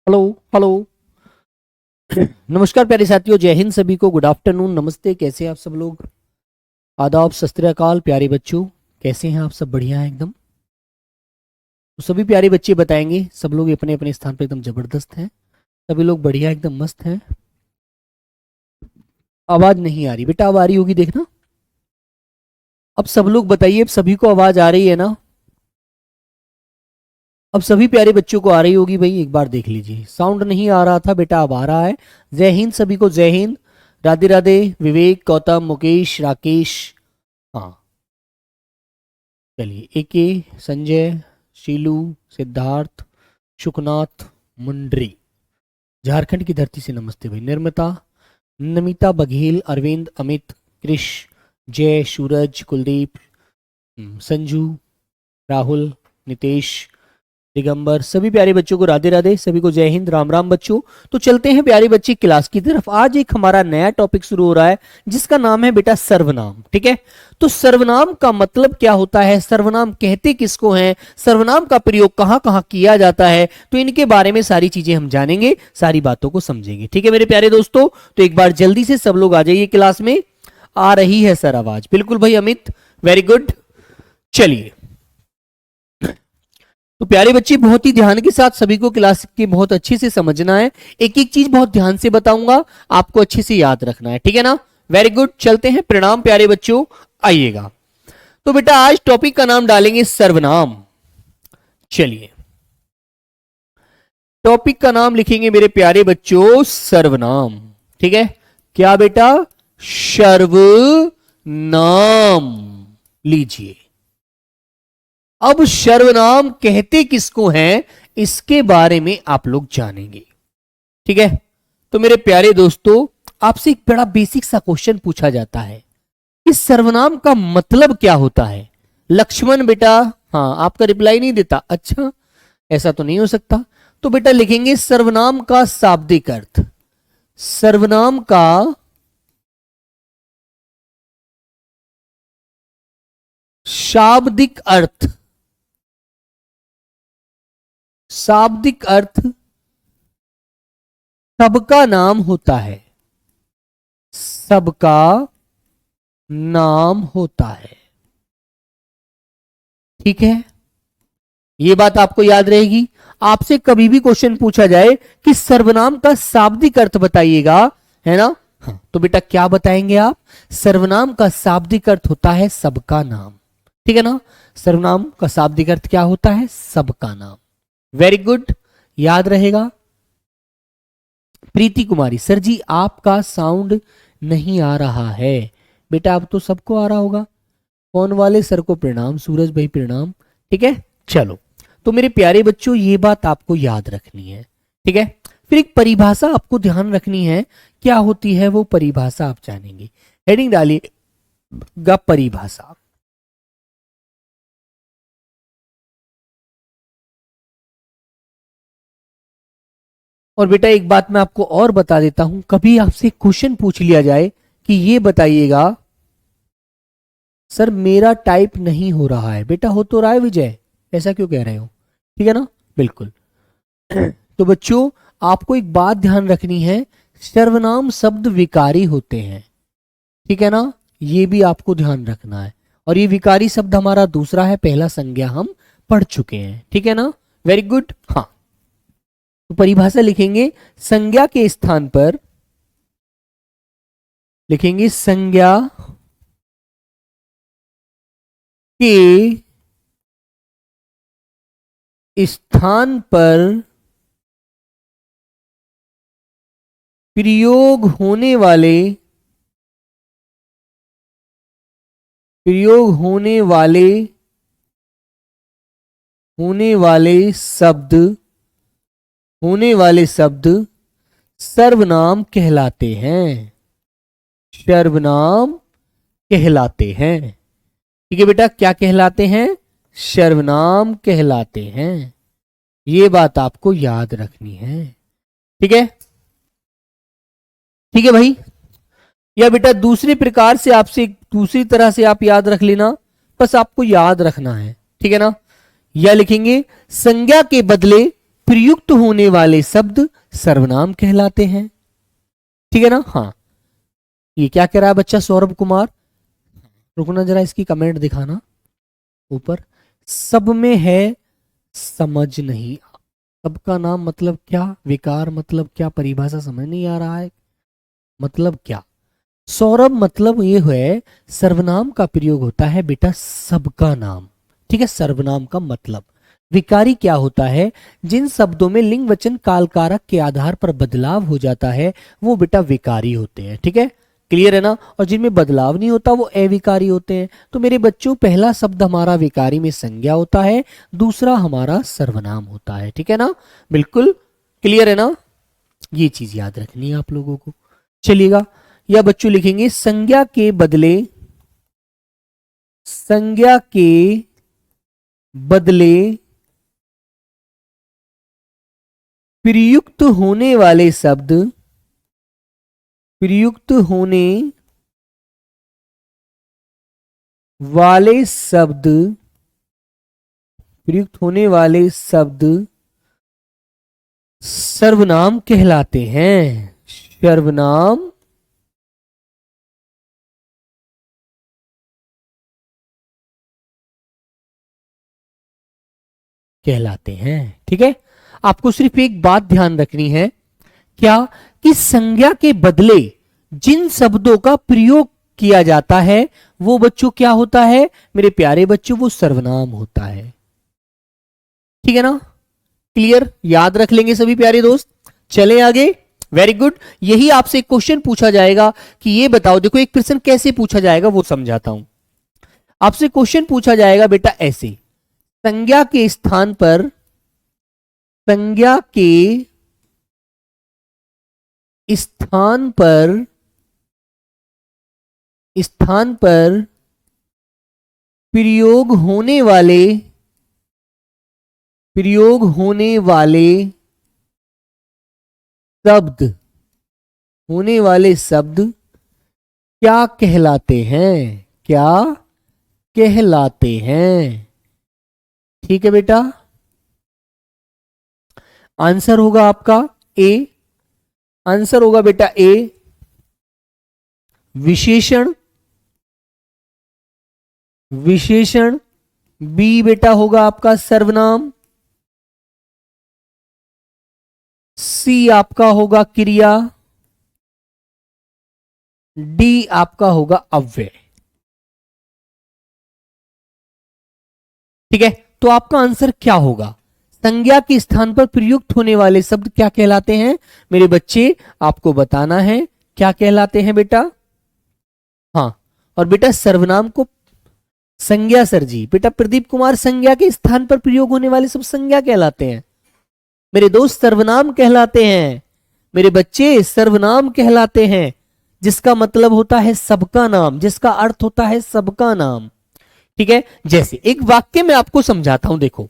Hello hello. नमस्कार प्यारे साथियों, जय हिंद सभी को। गुड आफ्टरनून, नमस्ते। कैसे हैं आप सब लोग? आदाब, सत श्री अकाल प्यारे बच्चों। कैसे हैं आप सब? बढ़िया है एकदम। तो सभी प्यारे बच्चे बताएंगे, सब लोग अपने अपने स्थान पर एकदम जबरदस्त हैं। सभी लोग बढ़िया एकदम मस्त हैं। आवाज नहीं आ रही बेटा? अब आ रही होगी देखना। अब सब लोग बताइए, अब सभी को आवाज आ रही है ना? अब सभी प्यारे बच्चों को आ रही होगी भाई, एक बार देख लीजिए। साउंड नहीं आ रहा था बेटा, अब आ रहा है। जय हिंद सभी को, जय हिंद। राधे राधे। विवेक, गौतम, मुकेश, राकेश। हाँ चलिए। एके, संजय, शीलू, सिद्धार्थ, शुकनाथ, मुंड्री। झारखंड की धरती से नमस्ते भाई। निर्मता, नमिता बघेल, अरविंद, अमित, कृष, जय, सूरज, कुलदीप, संजू, राहुल, नितेश, दिगंबर। सभी प्यारे बच्चों को राधे राधे, सभी को जय हिंद, राम राम बच्चों। तो चलते हैं प्यारे बच्चे क्लास की तरफ। आज एक हमारा नया टॉपिक शुरू हो रहा है जिसका नाम है बेटा सर्वनाम। ठीक है, तो सर्वनाम का मतलब क्या होता है, सर्वनाम कहते किसको हैं, सर्वनाम का प्रयोग कहां कहां किया जाता है, तो इनके बारे में सारी चीजें हम जानेंगे, सारी बातों को समझेंगे। ठीक है मेरे प्यारे दोस्तों, तो एक बार जल्दी से सब लोग आ जाइए क्लास में। आ रही है सर आवाज? बिल्कुल भाई अमित, वेरी गुड। चलिए, तो प्यारे बच्चे बहुत ही ध्यान के साथ सभी को क्लास के बहुत अच्छे से समझना है। एक एक चीज बहुत ध्यान से बताऊंगा, आपको अच्छे से याद रखना है। ठीक है ना? Very good. चलते हैं। प्रणाम प्यारे बच्चों, आइएगा। तो बेटा आज टॉपिक का नाम डालेंगे सर्वनाम। चलिए, टॉपिक का नाम लिखेंगे मेरे प्यारे बच्चों सर्वनाम। ठीक है, क्या बेटा? सर्वनाम। लीजिए, अब सर्वनाम कहते किसको हैं इसके बारे में आप लोग जानेंगे। ठीक है, तो मेरे प्यारे दोस्तों आपसे एक बड़ा बेसिक सा क्वेश्चन पूछा जाता है, इस सर्वनाम का मतलब क्या होता है? लक्ष्मण बेटा, हाँ आपका रिप्लाई नहीं देता। अच्छा, ऐसा तो नहीं हो सकता। तो बेटा लिखेंगे सर्वनाम का शाब्दिक अर्थ। सर्वनाम का शाब्दिक अर्थ। शाब्दिक अर्थ सबका नाम होता है। सबका नाम होता है। ठीक है, यह बात आपको याद रहेगी। आपसे कभी भी क्वेश्चन पूछा जाए कि सर्वनाम का शाब्दिक अर्थ बताइएगा, है ना? हाँ, तो बेटा क्या बताएंगे आप? सर्वनाम का शाब्दिक अर्थ होता है सबका नाम। ठीक है ना? सर्वनाम का शाब्दिक अर्थ क्या होता है? सबका नाम। वेरी गुड, याद रहेगा। प्रीति कुमारी, सर जी आपका साउंड नहीं आ रहा है। बेटा अब तो सबको आ रहा होगा। फोन वाले सर को प्रणाम, सूरज भाई प्रणाम। ठीक है, चलो। तो मेरे प्यारे बच्चों ये बात आपको याद रखनी है। ठीक है, फिर एक परिभाषा आपको ध्यान रखनी है, क्या होती है वो परिभाषा आप जानेंगे। हेडिंग डालिएगा परिभाषा। और बेटा एक बात मैं आपको और बता देता हूं, कभी आपसे क्वेश्चन पूछ लिया जाए कि ये बताइएगा सर मेरा टाइप नहीं हो रहा है, बेटा हो तो रहा है विजय, ऐसा क्यों कह रहे हो? ठीक है ना? बिल्कुल। तो बच्चों आपको एक बात ध्यान रखनी है, सर्वनाम शब्द विकारी होते हैं। ठीक है ना? ये भी आपको ध्यान रखना है। और ये विकारी शब्द हमारा दूसरा है, पहला संज्ञा हम पढ़ चुके हैं। ठीक है ना? Very good. हाँ, तो परिभाषा लिखेंगे, संज्ञा के स्थान पर लिखेंगे संज्ञा के स्थान पर प्रयोग होने वाले शब्द सर्वनाम कहलाते हैं। सर्वनाम कहलाते हैं। ठीक है बेटा, क्या कहलाते हैं? सर्वनाम कहलाते हैं। ये बात आपको याद रखनी है। ठीक है? ठीक है भाई। या बेटा दूसरे प्रकार से आपसे दूसरी तरह से आप याद रख लेना, बस आपको याद रखना है। ठीक है ना? या लिखेंगे संज्ञा के बदले प्रयुक्त होने वाले शब्द सर्वनाम कहलाते हैं। ठीक है ना। हाँ, ये क्या कह रहा है बच्चा सौरभ कुमार, रुकना जरा, इसकी कमेंट दिखाना ऊपर। सब में है समझ नहीं, सबका नाम मतलब क्या, विकार मतलब क्या, परिभाषा समझ नहीं आ रहा है, मतलब क्या सौरभ। मतलब ये है सर्वनाम का प्रयोग होता है बेटा सबका नाम। ठीक है, सर्वनाम का मतलब। विकारी क्या होता है, जिन शब्दों में लिंग वचन काल कारक के आधार पर बदलाव हो जाता है वो बेटा विकारी होते हैं। ठीक है, क्लियर है ना। और जिनमें बदलाव नहीं होता वो अविकारी होते हैं। तो मेरे बच्चों पहला शब्द हमारा विकारी में संज्ञा होता है, दूसरा हमारा सर्वनाम होता है। ठीक है ना, बिल्कुल क्लियर है ना। ये चीज याद रखनी है आप लोगों को। चलिएगा, या बच्चों लिखेंगे संज्ञा के बदले, संज्ञा के बदले प्रयुक्त होने वाले शब्द, प्रयुक्त होने वाले शब्द, प्रयुक्त होने वाले शब्द सर्वनाम कहलाते हैं। सर्वनाम कहलाते हैं। ठीक है, आपको सिर्फ एक बात ध्यान रखनी है, क्या, कि संज्ञा के बदले जिन शब्दों का प्रयोग किया जाता है वो बच्चों क्या होता है मेरे प्यारे बच्चों, वो सर्वनाम होता है। ठीक है ना, क्लियर, याद रख लेंगे सभी प्यारे दोस्त। चलें आगे, वेरी गुड। यही आपसे एक क्वेश्चन पूछा जाएगा कि ये बताओ, देखो एक प्रश्न कैसे पूछा जाएगा वो समझाता हूं। आपसे क्वेश्चन पूछा जाएगा बेटा ऐसे, संज्ञा के स्थान पर, संज्ञा के स्थान पर, स्थान पर प्रयोग होने वाले, प्रयोग होने वाले शब्द, होने वाले शब्द क्या कहलाते हैं, क्या कहलाते हैं। ठीक है बेटा, आंसर होगा आपका ए, आंसर होगा बेटा ए विशेषण, विशेषण। बी बेटा होगा आपका सर्वनाम, सी आपका होगा क्रिया, डी आपका होगा अव्यय। ठीक है, तो आपका आंसर क्या होगा, संज्ञा के स्थान पर प्रयुक्त होने वाले शब्द क्या कहलाते हैं मेरे बच्चे, आपको बताना है क्या कहलाते हैं बेटा। हाँ, और बेटा सर्वनाम को संज्ञा, सर जी बेटा प्रदीप कुमार, संज्ञा के स्थान पर प्रयोग होने वाले सब संज्ञा कहलाते हैं मेरे दोस्त, सर्वनाम कहलाते हैं मेरे बच्चे, सर्वनाम कहलाते हैं, जिसका मतलब होता है सबका नाम, जिसका अर्थ होता है सबका नाम। ठीक है, जैसे एक वाक्य में आपको समझाता हूं, देखो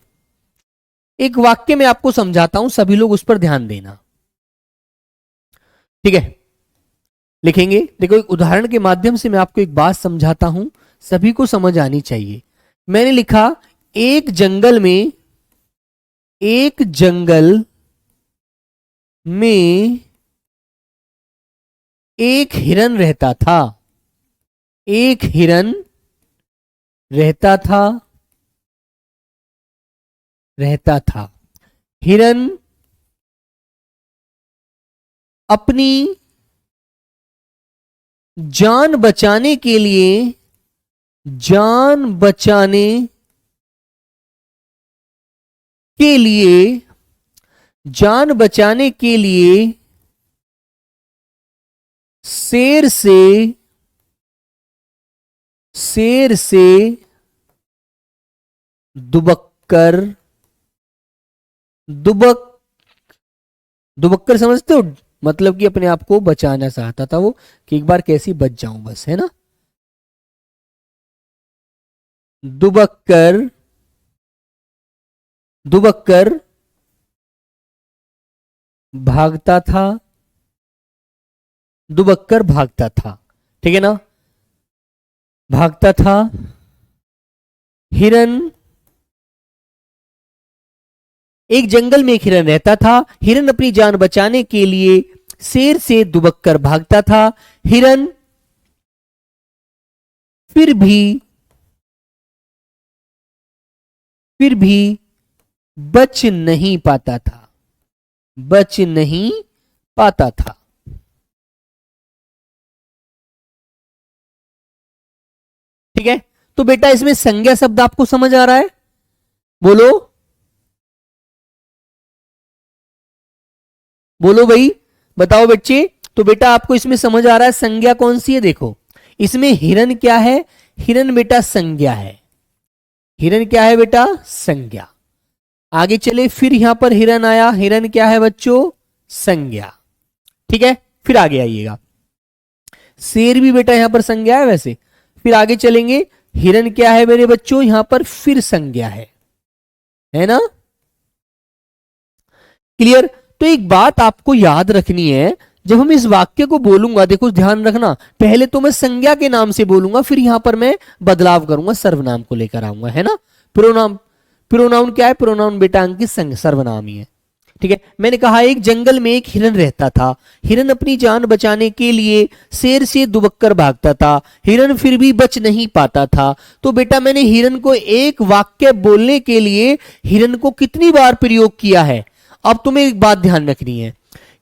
एक वाक्य में आपको समझाता हूं, सभी लोग उस पर ध्यान देना। ठीक है, लिखेंगे, देखो एक उदाहरण के माध्यम से मैं आपको एक बात समझाता हूं, सभी को समझ आनी चाहिए। मैंने लिखा एक जंगल में, एक जंगल में एक हिरन रहता था, एक हिरन रहता था, रहता था। हिरन अपनी जान बचाने के लिए, जान बचाने के लिए, जान बचाने के लिए शेर से, शेर से दुबक्कर, दुबक्कर समझते हो, मतलब कि अपने आप को बचाना चाहता था वो, कि एक बार कैसी बच जाऊं बस, है ना। दुबक्कर, दुबक्कर भागता था, दुबक्कर भागता था। ठीक है ना, भागता था। हिरन एक जंगल में एक हिरन रहता था। हिरन अपनी जान बचाने के लिए शेर से दुबक कर भागता था। हिरन फिर भी बच नहीं पाता था। बच नहीं पाता था। ठीक है, तो बेटा इसमें संज्ञा शब्द आपको समझ आ रहा है? बोलो बोलो भाई, बताओ बच्चे। तो बेटा आपको इसमें समझ आ रहा है संज्ञा कौन सी है? देखो इसमें हिरन क्या है? हिरन बेटा संज्ञा है। हिरन क्या है बेटा? संज्ञा। आगे चले, फिर यहां पर हिरन आया। हिरन क्या है बच्चों? संज्ञा। ठीक है, फिर आगे आइएगा। शेर भी बेटा यहां पर संज्ञा है वैसे। फिर आगे चलेंगे, हिरन क्या है मेरे बच्चों? यहां पर फिर संज्ञा है ना? क्लियर? तो एक बात आपको याद रखनी है, जब हम इस वाक्य को बोलूंगा, देखो ध्यान रखना, पहले तो मैं संज्ञा के नाम से बोलूंगा, फिर यहां पर मैं बदलाव करूंगा, सर्वनाम को लेकर आऊंगा, है ना? प्रोनाउन, प्रोनाउन क्या है? प्रोनाउन बेटा अंकित सर्वनाम ही है। ठीक है, मैंने कहा एक जंगल में एक हिरन रहता था। हिरन अपनी जान बचाने के लिए शेर से दुबक कर भागता था। हिरन फिर भी बच नहीं पाता था। तो बेटा मैंने हिरन को एक वाक्य बोलने के लिए हिरन को कितनी बार प्रयोग किया है? अब तुम्हें एक बात ध्यान रखनी है,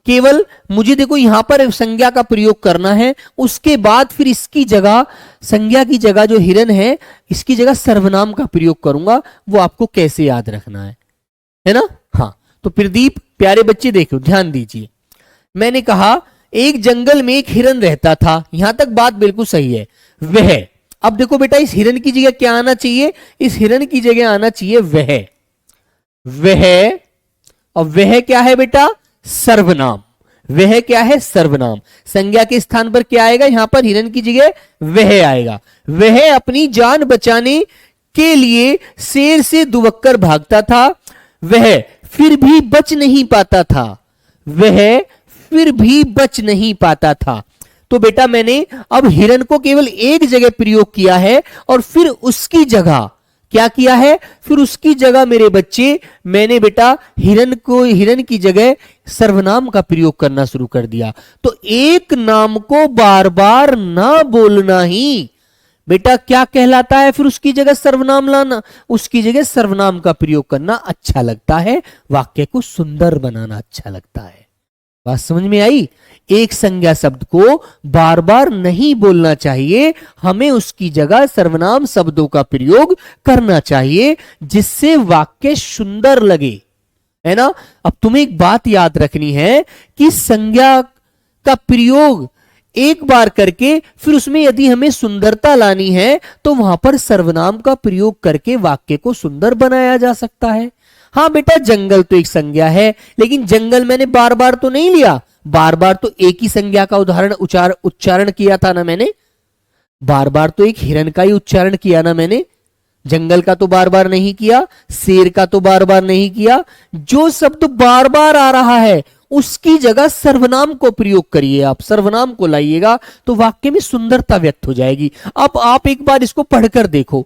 केवल मुझे देखो यहां पर संज्ञा का प्रयोग करना है, उसके बाद फिर इसकी जगह, संज्ञा की जगह जो हिरन है, इसकी जगह सर्वनाम का प्रयोग करूंगा। वो आपको कैसे याद रखना है ना? हाँ, तो प्रदीप प्यारे बच्चे देखो ध्यान दीजिए। मैंने कहा एक जंगल में एक हिरन रहता था, यहां तक बात बिल्कुल सही है। वह, अब देखो बेटा इस हिरन की जगह क्या आना चाहिए? इस हिरन की जगह आना चाहिए वह। और वह क्या है बेटा? सर्वनाम। वह क्या है? सर्वनाम। संज्ञा के स्थान पर क्या आएगा? यहां पर हिरन की जगह वह आएगा। वह अपनी जान बचाने के लिए शेर से दुबक कर भागता था। वह फिर भी बच नहीं पाता था। वह फिर भी बच नहीं पाता था। तो बेटा मैंने अब हिरन को केवल एक जगह प्रयोग किया है, और फिर उसकी जगह क्या किया है? फिर उसकी जगह मेरे बच्चे मैंने बेटा हिरन की जगह सर्वनाम का प्रयोग करना शुरू कर दिया। तो एक नाम को बार बार ना बोलना ही बेटा क्या कहलाता है? फिर उसकी जगह सर्वनाम लाना, उसकी जगह सर्वनाम का प्रयोग करना अच्छा लगता है, वाक्य को सुंदर बनाना अच्छा लगता है। बात समझ में आई? एक संज्ञा शब्द को बार बार नहीं बोलना चाहिए, हमें उसकी जगह सर्वनाम शब्दों का प्रयोग करना चाहिए, जिससे वाक्य सुंदर लगे, है ना? अब तुम्हें एक बात याद रखनी है कि संज्ञा का प्रयोग एक बार करके फिर उसमें यदि हमें सुंदरता लानी है, तो वहां पर सर्वनाम का प्रयोग करके वाक्य को सुंदर बनाया जा सकता है। हाँ बेटा, जंगल तो एक संज्ञा है, लेकिन जंगल मैंने बार बार तो नहीं लिया। बार बार तो एक ही संज्ञा का उच्चारण किया था ना मैंने। बार बार तो एक हिरन का ही उच्चारण किया ना मैंने। जंगल का तो बार बार नहीं किया, शेर का तो बार बार नहीं किया। जो शब्द बार बार आ रहा है उसकी जगह सर्वनाम को प्रयोग करिए, आप सर्वनाम को लाइएगा, तो वाक्य में सुंदरता व्यक्त हो जाएगी। अब आप एक बार इसको पढ़कर देखो।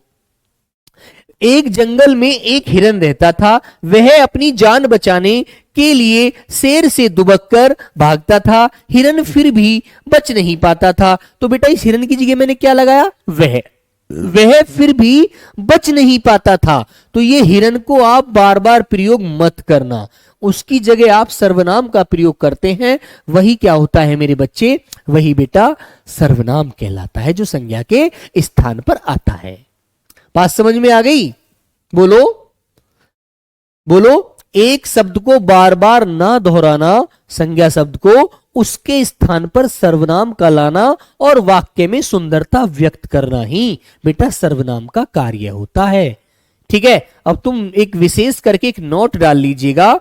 एक जंगल में एक हिरन रहता था। वह अपनी जान बचाने के लिए शेर से दुबक कर भागता था। हिरन फिर भी बच नहीं पाता था। तो बेटा इस हिरन की जगह मैंने क्या लगाया? वह फिर भी बच नहीं पाता था। तो ये हिरन को आप बार बार प्रयोग मत करना, उसकी जगह आप सर्वनाम का प्रयोग करते हैं। वही क्या होता है मेरे बच्चे? वही बेटा सर्वनाम कहलाता है, जो संज्ञा के स्थान पर आता है। बात समझ में आ गई? बोलो बोलो। एक शब्द को बार बार ना दोहराना, संज्ञा शब्द को उसके स्थान पर सर्वनाम का लाना और वाक्य में सुंदरता व्यक्त करना ही बेटा सर्वनाम का कार्य होता है। ठीक है, अब तुम एक विशेष करके एक नोट डाल लीजिएगा,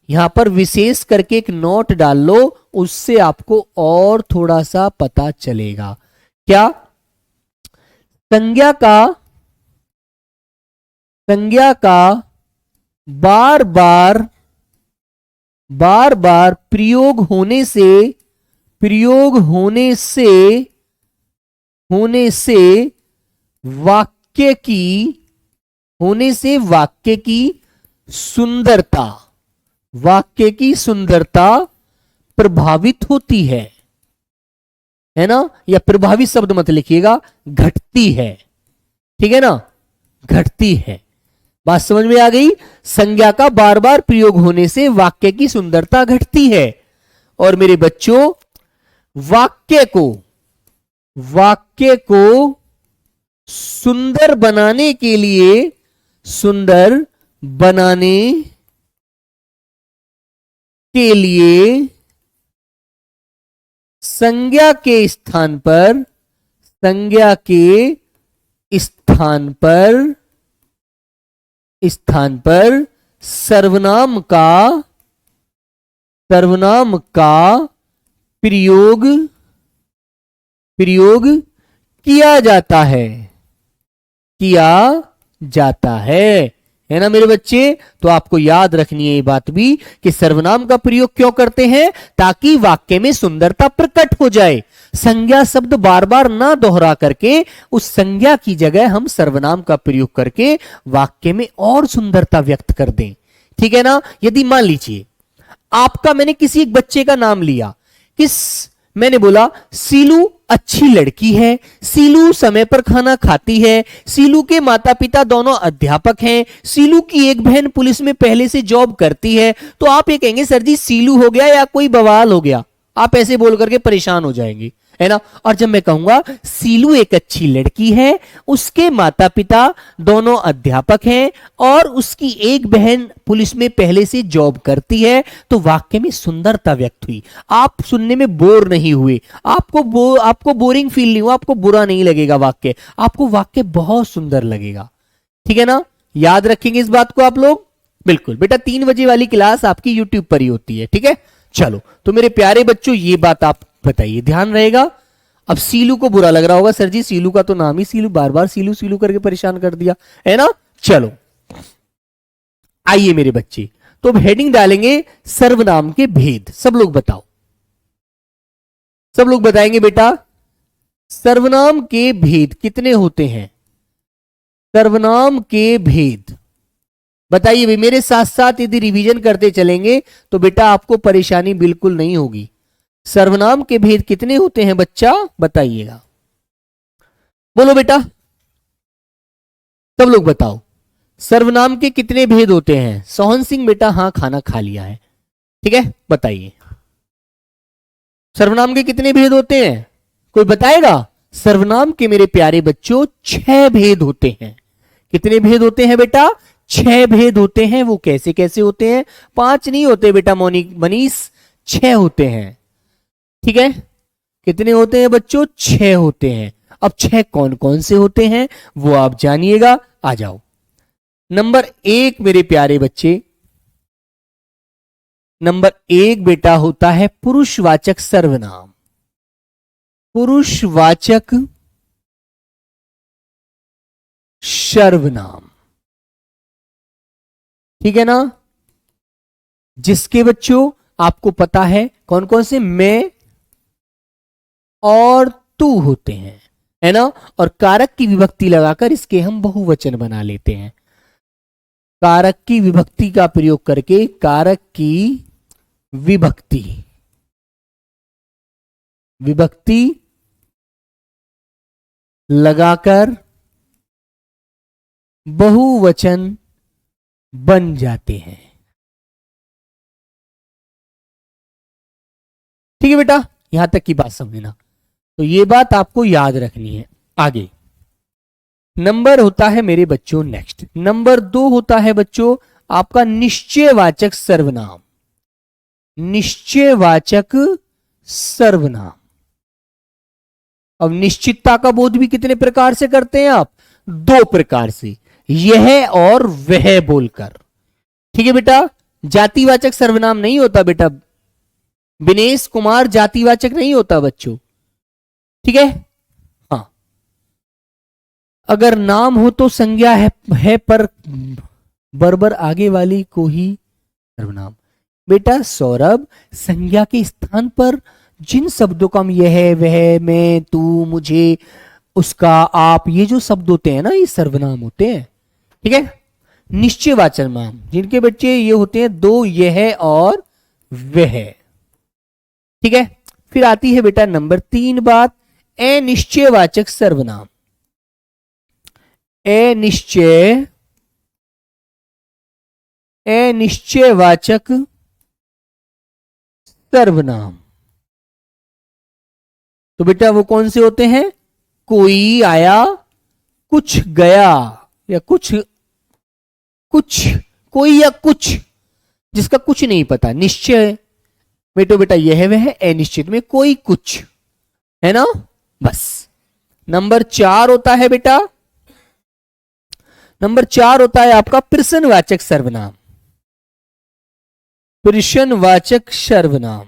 यहां पर विशेष करके एक नोट डाल लो, उससे आपको और थोड़ा सा पता चलेगा। क्या? संज्ञा का बार बार प्रयोग होने से वाक्य की सुंदरता, वाक्य की सुंदरता प्रभावित होती है ना, या प्रभावित शब्द मत लिखिएगा, घटती है, ठीक है ना, घटती है। बात समझ में आ गई? संज्ञा का बार बार प्रयोग होने से वाक्य की सुंदरता घटती है। और मेरे बच्चों, वाक्य को सुंदर बनाने के लिए, सुंदर बनाने के लिए संज्ञा के स्थान पर, संज्ञा के स्थान पर सर्वनाम का प्रयोग किया जाता है ना मेरे बच्चे? तो आपको याद रखनी है ये बात भी कि सर्वनाम का प्रयोग क्यों करते हैं, ताकि वाक्य में सुंदरता प्रकट हो जाए। संज्ञा शब्द बार बार ना दोहरा करके उस संज्ञा की जगह हम सर्वनाम का प्रयोग करके वाक्य में और सुंदरता व्यक्त कर दें, ठीक है ना। यदि मान लीजिए आपका, मैंने किसी एक बच्चे का नाम लिया, मैंने बोला सीलू अच्छी लड़की है, सीलू समय पर खाना खाती है, सीलू के माता पिता दोनों अध्यापक हैं, सीलू की एक बहन पुलिस में पहले से जॉब करती है। तो आप ये कहेंगे सर जी सीलू हो गया या कोई बवाल हो गया, आप ऐसे बोल करके परेशान हो जाएंगे, है ना। और जब मैं कहूंगा सीलू एक अच्छी लड़की है, उसके माता पिता दोनों अध्यापक हैं और उसकी एक बहन पुलिस में पहले से जॉब करती है, तो वाक्य में सुंदरता व्यक्त हुई। आप सुनने में बोर नहीं हुए, आपको बोरिंग फील नहीं हुआ, आपको बुरा नहीं लगेगा वाक्य, आपको वाक्य बहुत सुंदर लगेगा, ठीक है ना। याद रखेंगे इस बात को आप लोग, बिल्कुल। बेटा 3 बजे वाली क्लास आपकी YouTube पर ही होती है, ठीक है। चलो, तो मेरे प्यारे बच्चों ये बात आप बताइए, ध्यान रहेगा। अब सीलू को बुरा लग रहा होगा, सर जी सीलू का तो नाम ही सीलू, बार बार सीलू सीलू करके परेशान कर दिया, है ना। चलो आइए मेरे बच्चे, तो अब हेडिंग डालेंगे सर्वनाम के भेद। सब लोग बताओ, सब लोग बताएंगे बेटा सर्वनाम के भेद कितने होते हैं, सर्वनाम के भेद बताइए भाई। मेरे साथ साथ यदि रिवीजन करते चलेंगे तो बेटा आपको परेशानी बिल्कुल नहीं होगी। सर्वनाम के भेद कितने होते हैं बच्चा, बताइएगा, बोलो बेटा, सब लोग बताओ सर्वनाम के कितने भेद होते हैं। सोहन सिंह बेटा हाँ खाना खा लिया है, ठीक है, बताइए सर्वनाम के कितने भेद होते हैं, कोई बताएगा। सर्वनाम के मेरे प्यारे बच्चों 6 भेद होते हैं। कितने भेद होते हैं बेटा, 6 भेद होते हैं। वो कैसे कैसे होते हैं, 5 नहीं होते बेटा मनीष, 6 होते हैं, ठीक है। कितने होते हैं बच्चों, 6 होते हैं। अब 6 कौन कौन से होते हैं वो आप जानिएगा। आ जाओ, नंबर 1 मेरे प्यारे बच्चे, नंबर 1 बेटा होता है पुरुषवाचक सर्वनाम। पुरुषवाचक सर्वनाम, ठीक है ना, जिसके बच्चों आपको पता है कौन कौन से, मैं और तू होते हैं, है ना। और कारक की विभक्ति लगाकर इसके हम बहुवचन बना लेते हैं। कारक की विभक्ति का प्रयोग करके, कारक की विभक्ति लगाकर बहुवचन बन जाते हैं, ठीक है बेटा। यहां तक की बात समझना, तो ये बात आपको याद रखनी है। आगे नंबर होता है मेरे बच्चों नेक्स्ट, नंबर 2 होता है बच्चों आपका निश्चयवाचक सर्वनाम। निश्चयवाचक सर्वनाम, अब निश्चितता का बोध भी कितने प्रकार से करते हैं आप, 2 प्रकार से, यह और वह बोलकर, ठीक है बेटा। जातिवाचक सर्वनाम नहीं होता बेटा, विनेश कुमार जातिवाचक नहीं होता बच्चों, ठीक है। हाँ, अगर नाम हो तो संज्ञा है पर बरबर आगे वाली को ही सर्वनाम। बेटा सौरभ, संज्ञा के स्थान पर जिन शब्दों का हम यह वह मैं तू मुझे उसका आप, ये जो शब्द होते हैं ना, ये सर्वनाम होते हैं, ठीक है। निश्चयवाचक नाम, जिनके बच्चे ये होते हैं दो, यह और वह। ठीक है, फिर आती है बेटा नंबर 3 बात, अनिश्चयवाचक सर्वनाम। अनिश्चयवाचक सर्वनाम। तो बेटा वो कौन से होते हैं? कोई आया, कुछ गया, या कुछ कोई या कुछ, जिसका कुछ नहीं पता। निश्चय में तो बेटा यह वह है, अनिश्चित में कोई कुछ, है ना, बस। नंबर 4 होता है बेटा, नंबर 4 होता है आपका प्रश्नवाचक सर्वनाम। प्रश्नवाचक सर्वनाम।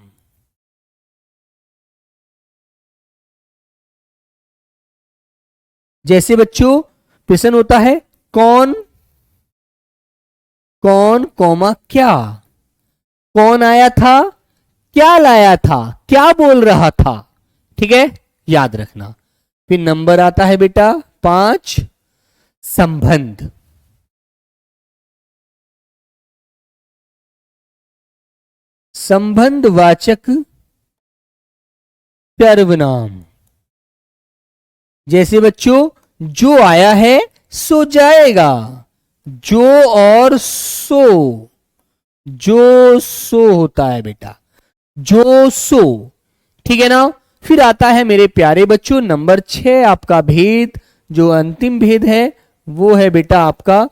जैसे बच्चों प्रश्न होता है कौन, कौन कौमा क्या, कौन आया था, क्या लाया था, क्या बोल रहा था। ठीक है, याद रखना। फिर नंबर आता है बेटा 5, संबंध। संबंधवाचक सर्वनाम। जैसे बच्चों जो आया है सो जाएगा, जो और सो, जो सो होता है बेटा, जो सो। ठीक है ना। फिर आता है मेरे प्यारे बच्चों नंबर 6 आपका भेद, जो अंतिम भेद है वो है बेटा आपका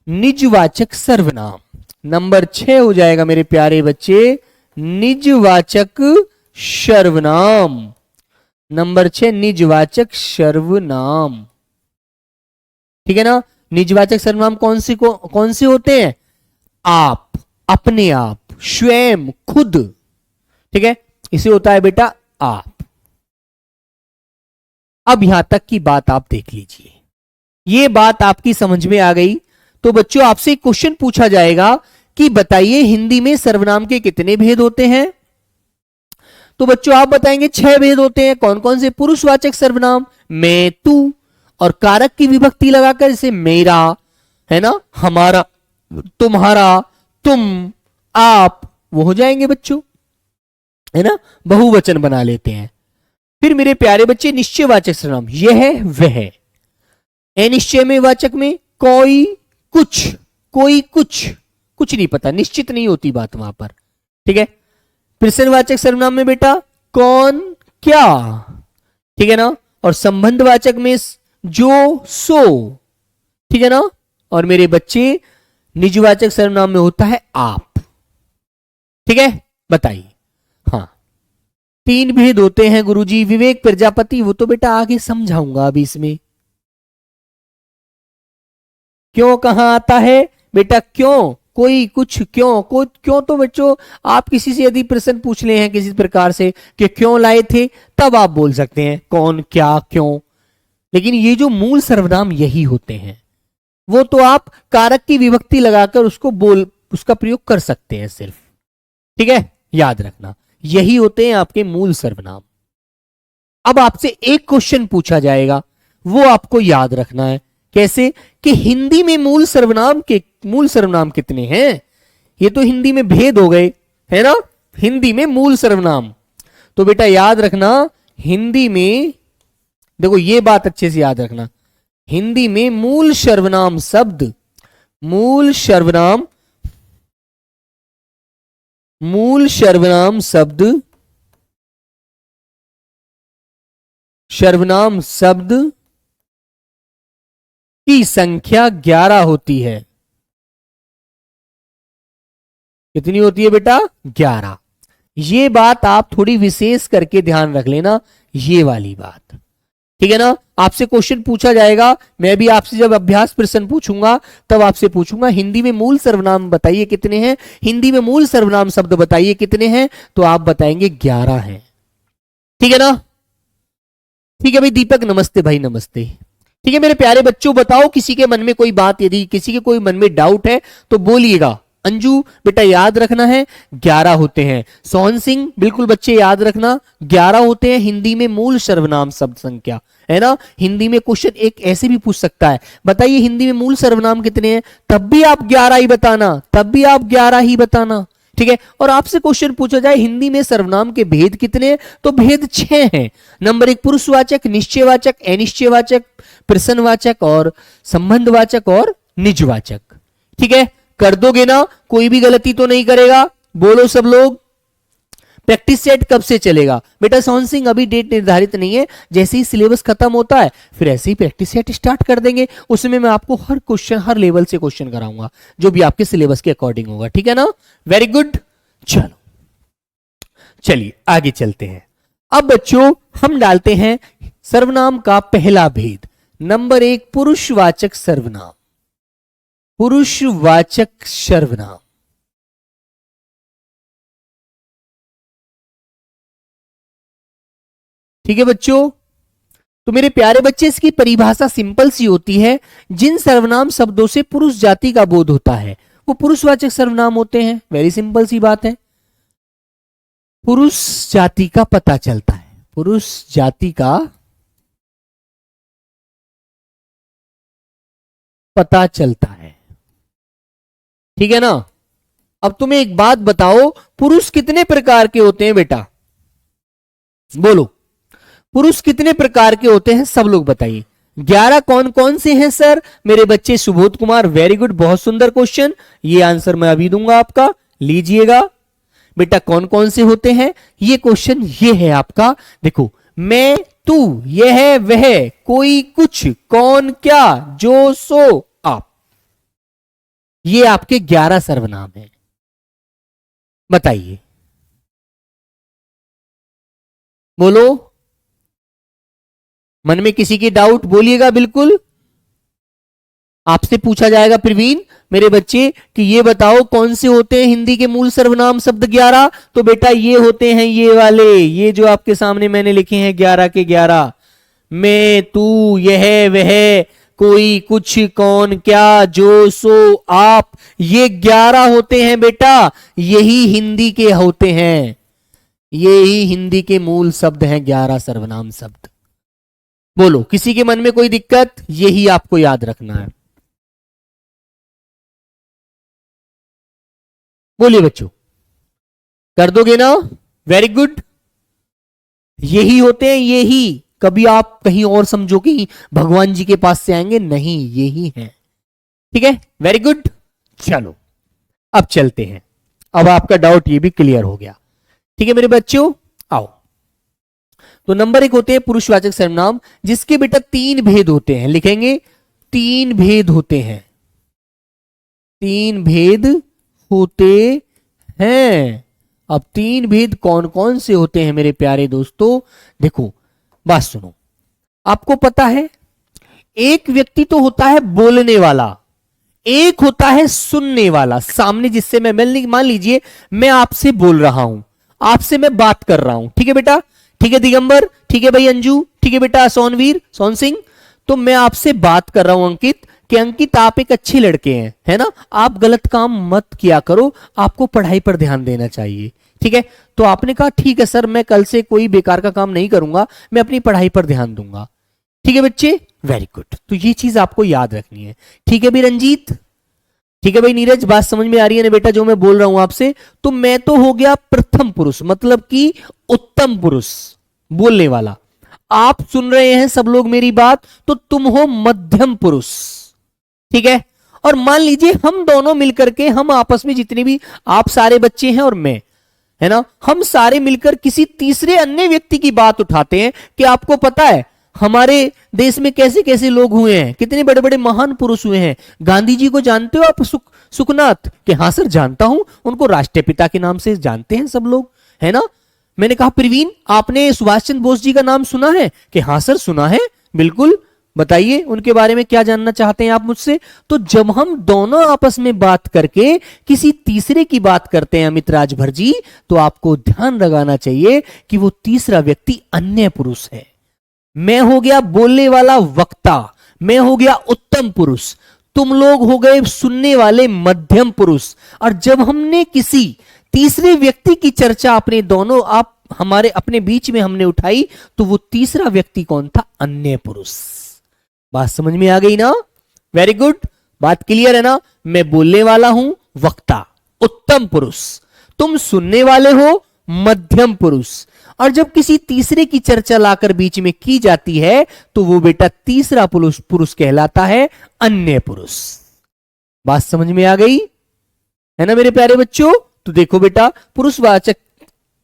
निजवाचक सर्वनाम। नंबर 6 हो जाएगा मेरे प्यारे बच्चे निजवाचक सर्वनाम। नंबर 6 निजवाचक सर्वनाम। ठीक है ना। निजवाचक सर्वनाम कौन से होते हैं? आप, अपने आप, स्वयं, खुद। ठीक है, इसे होता है बेटा आप। अब यहां तक की बात आप देख लीजिए, ये बात आपकी समझ में आ गई तो बच्चों आपसे एक क्वेश्चन पूछा जाएगा कि बताइए हिंदी में सर्वनाम के कितने भेद होते हैं। तो बच्चों आप बताएंगे 6 भेद होते हैं। कौन कौन से? पुरुषवाचक सर्वनाम मैं, तू, और कारक की विभक्ति लगाकर जैसे मेरा, है ना, हमारा, तुम्हारा, तुम, आप, वो हो जाएंगे बच्चों, है ना, बहुवचन बना लेते हैं। फिर मेरे प्यारे बच्चे निश्चयवाचक सर्वनाम, यह वह। अनिश्चय में वाचक में कोई, कुछ, कोई कुछ नहीं पता, निश्चित नहीं होती बात वहां पर। ठीक है। प्रश्नवाचक सर्वनाम में बेटा कौन, क्या। ठीक है ना। और संबंधवाचक में जो, सो। ठीक है ना। और मेरे बच्चे निजवाचक सर्वनाम में होता है आप। ठीक है, बताइए। हाँ, 3 भेद होते हैं गुरुजी। विवेक प्रजापति, वो तो बेटा आगे समझाऊंगा अभी। इसमें क्यों कहां आता है बेटा? क्यों, कोई, कुछ, क्यों, क्यों तो बच्चों आप किसी से यदि प्रश्न पूछ ले हैं किसी प्रकार से कि क्यों लाए थे, तब आप बोल सकते हैं कौन, क्या, क्यों। लेकिन ये जो मूल सर्वनाम यही होते हैं, वो तो आप कारक की विभक्ति लगाकर उसका प्रयोग कर सकते हैं सिर्फ। ठीक है, याद रखना यही होते हैं आपके मूल सर्वनाम। अब आपसे एक क्वेश्चन पूछा जाएगा, वो आपको याद रखना है। कैसे? कि हिंदी में मूल सर्वनाम कितने हैं? ये तो हिंदी में भेद हो गए, है ना, हिंदी में मूल सर्वनाम। तो बेटा याद रखना, हिंदी में देखो ये बात अच्छे से याद रखना, हिंदी में मूल सर्वनाम शब्द, मूल सर्वनाम शब्द की संख्या 11 होती है। कितनी होती है बेटा? 11। ये बात आप थोड़ी विशेष करके ध्यान रख लेना, ये वाली बात। ठीक है ना। आपसे क्वेश्चन पूछा जाएगा, मैं भी आपसे जब अभ्यास प्रश्न पूछूंगा तब आपसे पूछूंगा हिंदी में मूल सर्वनाम बताइए कितने हैं, हिंदी में मूल सर्वनाम शब्द बताइए कितने हैं, तो आप बताएंगे 11 हैं। ठीक है ना। ठीक है भाई दीपक, नमस्ते भाई, नमस्ते। ठीक है मेरे प्यारे बच्चों, बताओ किसी के मन में कोई बात, यदि किसी के कोई मन में डाउट है तो बोलिएगा, अंजू बेटा याद रखना है 11 होते हैं। सोहन सिंह बिल्कुल बच्चे याद रखना 11 होते हैं हिंदी में मूल सर्वनाम शब्द संख्या, है ना। हिंदी में क्वेश्चन एक ऐसे भी पूछ सकता है, बताइए हिंदी में मूल सर्वनाम कितने हैं, तब भी आप 11 ही बताना, तब भी आप 11 ही बताना, ठीक है। और आपसे क्वेश्चन पूछा जाए हिंदी में सर्वनाम के भेद कितने हैं, तो भेद 6 हैं। नंबर 1 पुरुषवाचक, निश्चयवाचक, अनिश्चयवाचक, प्रश्नवाचक और संबंधवाचक और निजवाचक, ठीक है। कर दोगे ना, कोई भी गलती तो नहीं करेगा, बोलो सब लोग। प्रैक्टिस सेट कब से चलेगा बेटा? सोहन सिंह अभी डेट निर्धारित नहीं है, जैसे ही सिलेबस खत्म होता है फिर ऐसे ही प्रैक्टिस सेट स्टार्ट कर देंगे, उसमें मैं आपको हर क्वेश्चन हर लेवल से क्वेश्चन कराऊंगा जो भी आपके सिलेबस के अकॉर्डिंग होगा, ठीक है ना। वेरी गुड, चलो चलिए आगे चलते हैं। अब बच्चों हम डालते हैं सर्वनाम का पहला भेद। नंबर 1 पुरुषवाचक सर्वनाम, पुरुषवाचक सर्वनाम। ठीक है बच्चों, तो मेरे प्यारे बच्चे इसकी परिभाषा सिंपल सी होती है, जिन सर्वनाम शब्दों से पुरुष जाति का बोध होता है वो पुरुषवाचक सर्वनाम होते हैं। वेरी सिंपल सी बात है, पुरुष जाति का पता चलता है, पुरुष जाति का पता चलता है, ठीक है ना। अब तुम्हें एक बात बताओ, पुरुष कितने प्रकार के होते हैं बेटा? बोलो, पुरुष कितने प्रकार के होते हैं, सब लोग बताइए। 11 कौन कौन से हैं सर? मेरे बच्चे सुबोध कुमार, वेरी गुड, बहुत सुंदर क्वेश्चन, ये आंसर मैं अभी दूंगा आपका, लीजिएगा बेटा। कौन कौन से होते हैं ये क्वेश्चन, ये है आपका, देखो, मैं, तू, यह, वह, कोई, कुछ, कौन, क्या, जो, सो, आप, ये आपके 11 सर्वनाम हैं। बताइए, बोलो, मन में किसी की डाउट बोलिएगा बिल्कुल। आपसे पूछा जाएगा प्रवीण मेरे बच्चे कि ये बताओ कौन से होते हैं हिंदी के मूल सर्वनाम शब्द 11, तो बेटा ये होते हैं ये वाले, ये जो आपके सामने मैंने लिखे हैं 11 के 11, मैं, तू, यह, वह, कोई, कुछ, कौन, क्या, जो, सो, आप, ये 11 होते हैं बेटा। यही हिंदी के होते हैं, यही हिंदी के मूल शब्द हैं 11 सर्वनाम शब्द। बोलो, किसी के मन में कोई दिक्कत? यही आपको याद रखना है, बोलिए बच्चों, कर दोगे ना? वेरी गुड, यही होते हैं, यही। कभी आप कहीं और समझो कि भगवान जी के पास से आएंगे, नहीं, यही है, ठीक है। वेरी गुड, चलो अब चलते हैं, अब आपका डाउट ये भी क्लियर हो गया, ठीक है मेरे बच्चों। आओ, तो नंबर 1 होते हैं पुरुषवाचक सर्वनाम, जिसके बेटा 3 भेद होते हैं, लिखेंगे 3 भेद होते हैं, 3 भेद होते हैं। अब 3 भेद कौन कौन से होते हैं मेरे प्यारे दोस्तों? देखो, बात सुनो, आपको पता है एक व्यक्ति तो होता है बोलने वाला, एक होता है सुनने वाला, सामने जिससे मैं मान लीजिए मैं आपसे बोल रहा हूं, आपसे मैं बात कर रहा हूं, ठीक है बेटा, ठीक है दिगंबर, ठीक है भाई अंजू, ठीक है बेटा सोनवीर, सोन सिंह, तो मैं आपसे बात कर रहा हूं अंकित कि अंकित आप एक अच्छे लड़के हैं, है ना, आप गलत काम मत किया करो, आपको पढ़ाई पर ध्यान देना चाहिए, ठीक है। तो आपने कहा ठीक है सर, मैं कल से कोई बेकार का काम नहीं करूंगा, मैं अपनी पढ़ाई पर ध्यान दूंगा, ठीक है बच्चे, वेरी गुड। तो ये चीज आपको याद रखनी है, ठीक है भाई रंजीत, ठीक है भाई नीरज, बात समझ में आ रही है ना बेटा जो मैं बोल रहा हूं आपसे? तो मैं तो हो गया प्रथम पुरुष, मतलब कि उत्तम पुरुष, बोलने वाला। आप सुन रहे हैं सब लोग मेरी बात, तो तुम हो मध्यम पुरुष, ठीक है। और मान लीजिए हम दोनों मिलकर के, हम आपस में जितने भी आप सारे बच्चे हैं और मैं, है ना, हम सारे मिलकर किसी तीसरे अन्य व्यक्ति की बात उठाते हैं कि आपको पता है हमारे देश में कैसे कैसे लोग हुए हैं, कितने बड़े बड़े महान पुरुष हुए हैं। गांधी जी को जानते हो आप? सुखनाथ के? हाँ सर जानता हूं, उनको राष्ट्रपिता के नाम से जानते हैं सब लोग, है ना। मैंने कहा प्रवीण आपने सुभाष चंद्र बोस जी का नाम सुना है? कि हाँ सर सुना है, बिल्कुल, बताइए उनके बारे में क्या जानना चाहते हैं आप मुझसे। तो जब हम दोनों आपस में बात करके किसी तीसरे की बात करते हैं अमित राजभर जी, तो आपको ध्यान लगाना चाहिए कि वो तीसरा व्यक्ति अन्य पुरुष है। मैं हो गया बोलने वाला वक्ता, मैं हो गया उत्तम पुरुष, तुम लोग हो गए सुनने वाले मध्यम पुरुष। और जब हमने किसी तीसरे व्यक्ति की चर्चा अपने दोनों आप हमारे अपने बीच में हमने उठाई, तो वो तीसरा व्यक्ति कौन था? अन्य पुरुष। बात समझ में आ गई ना? वेरी गुड, बात क्लियर है ना? मैं बोलने वाला हूं वक्ता, उत्तम पुरुष, तुम सुनने वाले हो मध्यम पुरुष, और जब किसी तीसरे की चर्चा लाकर बीच में की जाती है तो वो बेटा तीसरा पुरुष पुरुष कहलाता है अन्य पुरुष। बात समझ में आ गई है ना मेरे प्यारे बच्चों? तो देखो बेटा, पुरुषवाचक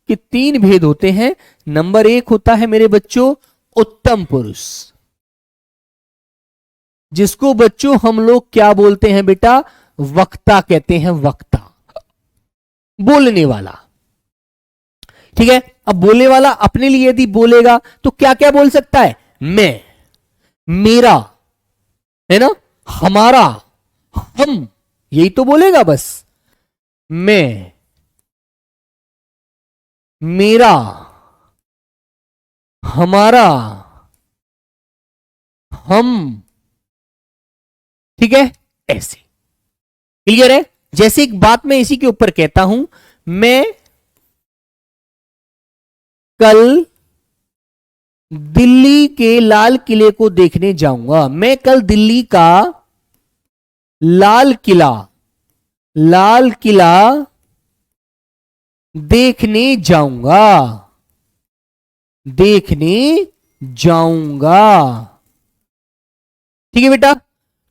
के तीन भेद होते हैं। नंबर एक होता है मेरे बच्चों उत्तम पुरुष, जिसको बच्चों हम लोग क्या बोलते हैं बेटा? वक्ता कहते हैं, वक्ता, बोलने वाला। ठीक है, अब बोलने वाला अपने लिए यदि बोलेगा तो क्या क्या बोल सकता है? मैं, मेरा, है ना, हमारा, हम, यही तो बोलेगा बस। मैं, मेरा, हमारा, हम। ठीक है, ऐसे क्लियर है? जैसे एक बात मैं इसी के ऊपर कहता हूं, मैं कल दिल्ली के लाल किले को देखने जाऊंगा। मैं कल दिल्ली का लाल किला देखने जाऊंगा। ठीक है बेटा?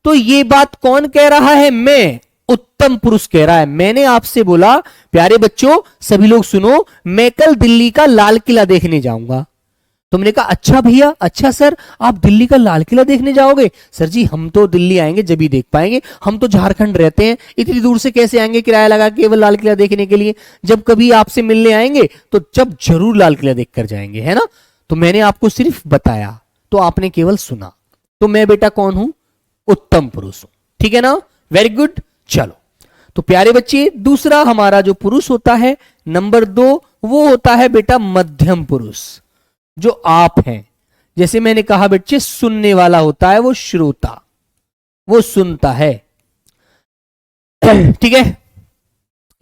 तो ये बात कौन कह रहा है? मैं, उत्तम पुरुष कह रहा है। मैंने आपसे बोला प्यारे बच्चों सभी लोग सुनो, मैं कल दिल्ली का लाल किला देखने जाऊंगा। तुमने कहा अच्छा भैया, अच्छा सर, आप दिल्ली का लाल किला देखने जाओगे? सर जी हम तो दिल्ली आएंगे जब ही देख पाएंगे, हम तो झारखंड रहते हैं, इतनी दूर से कैसे आएंगे किराया लगा केवल लाल किला देखने के लिए? जब कभी आपसे मिलने आएंगे तो जब जरूर लाल किला देख कर जाएंगे, है ना? तो मैंने आपको सिर्फ बताया, तो आपने केवल सुना। तो मैं बेटा कौन हूं? उत्तम पुरुष हूं। ठीक है ना? Very good. चलो, तो प्यारे बच्चे दूसरा हमारा जो पुरुष होता है नंबर 2, वो होता है बेटा मध्यम पुरुष, जो आप हैं। जैसे मैंने कहा बच्चे, सुनने वाला होता है वो श्रोता, वो सुनता है। ठीक है,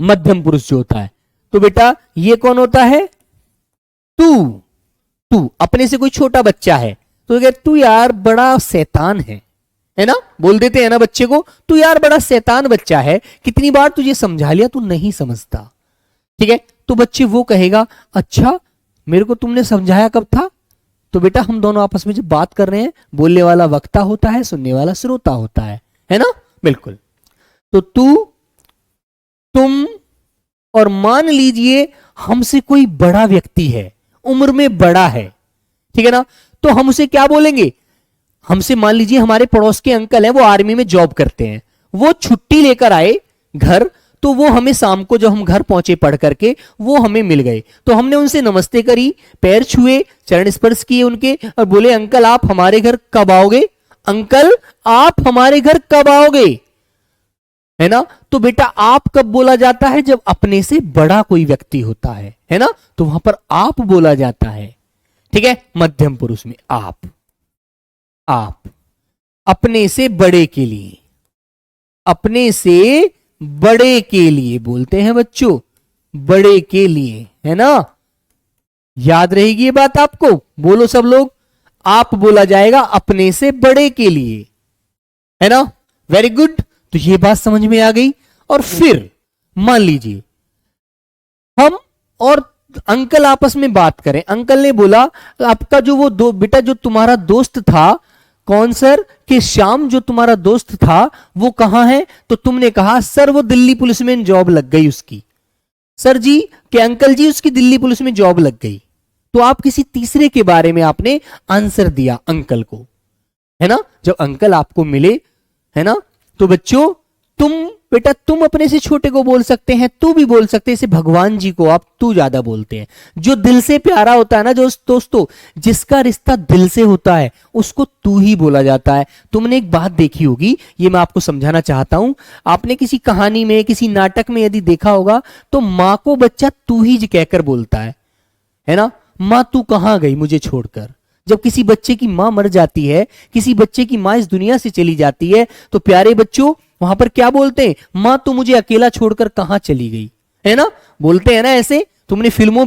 मध्यम पुरुष जो होता है। तो बेटा ये कौन होता है? तू अपने से कोई छोटा बच्चा है तो कहते तू यार बड़ा शैतान है ना? बोल देते हैं ना बच्चे को, तू यार बड़ा शैतान बच्चा है, कितनी बार तुझे समझा लिया, तू नहीं समझता। ठीक है, तो बच्चे वो कहेगा अच्छा मेरे को तुमने समझाया कब था? तो बेटा हम दोनों आपस में जब बात कर रहे हैं, बोलने वाला वक्ता होता है, सुनने वाला श्रोता होता है ना? बिल्कुल। तो तुम और मान लीजिए हमसे कोई बड़ा व्यक्ति है, उम्र में बड़ा है, ठीक है ना? तो हम उसे क्या बोलेंगे? हमसे मान लीजिए हमारे पड़ोस के अंकल हैं, वो आर्मी में जॉब करते हैं, वो छुट्टी लेकर आए घर, तो वो हमें शाम को जब हम घर पहुंचे पढ़ करके, वो हमें मिल गए, तो हमने उनसे नमस्ते करी, पैर छुए, चरण स्पर्श किए उनके, और बोले अंकल आप हमारे घर कब आओगे? अंकल आप हमारे घर कब आओगे? है ना? तो बेटा आप कब बोला जाता है? जब अपने से बड़ा कोई व्यक्ति होता है ना? तो वहां पर आप बोला जाता है। ठीक है, मध्यम पुरुष में आप अपने से बड़े के लिए, अपने से बड़े के लिए बोलते हैं बच्चों, बड़े के लिए, है ना? याद रहेगी ये बात आपको? बोलो सब लोग, आप बोला जाएगा अपने से बड़े के लिए, है ना? Very good. तो ये बात समझ में आ गई। और फिर मान लीजिए हम और अंकल आपस में बात करें, अंकल ने बोला आपका जो वो बेटा जो तुम्हारा दोस्त था, कौन सर? कि श्याम जो तुम्हारा दोस्त था वो कहां है? तो तुमने कहा सर वो दिल्ली पुलिस में जॉब लग गई उसकी। सर जी कि अंकल जी उसकी दिल्ली पुलिस में जॉब लग गई। तो आप किसी तीसरे के बारे में आपने आंसर दिया अंकल को, है ना? जब अंकल आपको मिले, है ना? तो बच्चों बेटा तुम अपने से छोटे को बोल सकते हैं, तू भी बोल सकते हैं। इसे भगवान जी को आप तू ज्यादा बोलते हैं। जो दिल से प्यारा होता है ना, जो दोस्तों जिसका रिश्ता दिल से होता है उसको तू ही बोला जाता है। तुमने एक बात देखी होगी, ये मैं आपको समझाना चाहता हूं। आपने किसी कहानी में, किसी नाटक में यदि देखा होगा तो मां को बच्चा तू ही कहकर बोलता है ना? मां तू कहां गई मुझे छोड़कर? जब किसी बच्चे की मां मर जाती है, किसी बच्चे की मां इस दुनिया से चली जाती है, तो प्यारे बच्चों वहां पर क्या बोलते हैं? मां तो मुझे अकेला छोड़कर कहां चली गई, है ना, बोलते हैं ना ऐसे। तुमने फिल्मों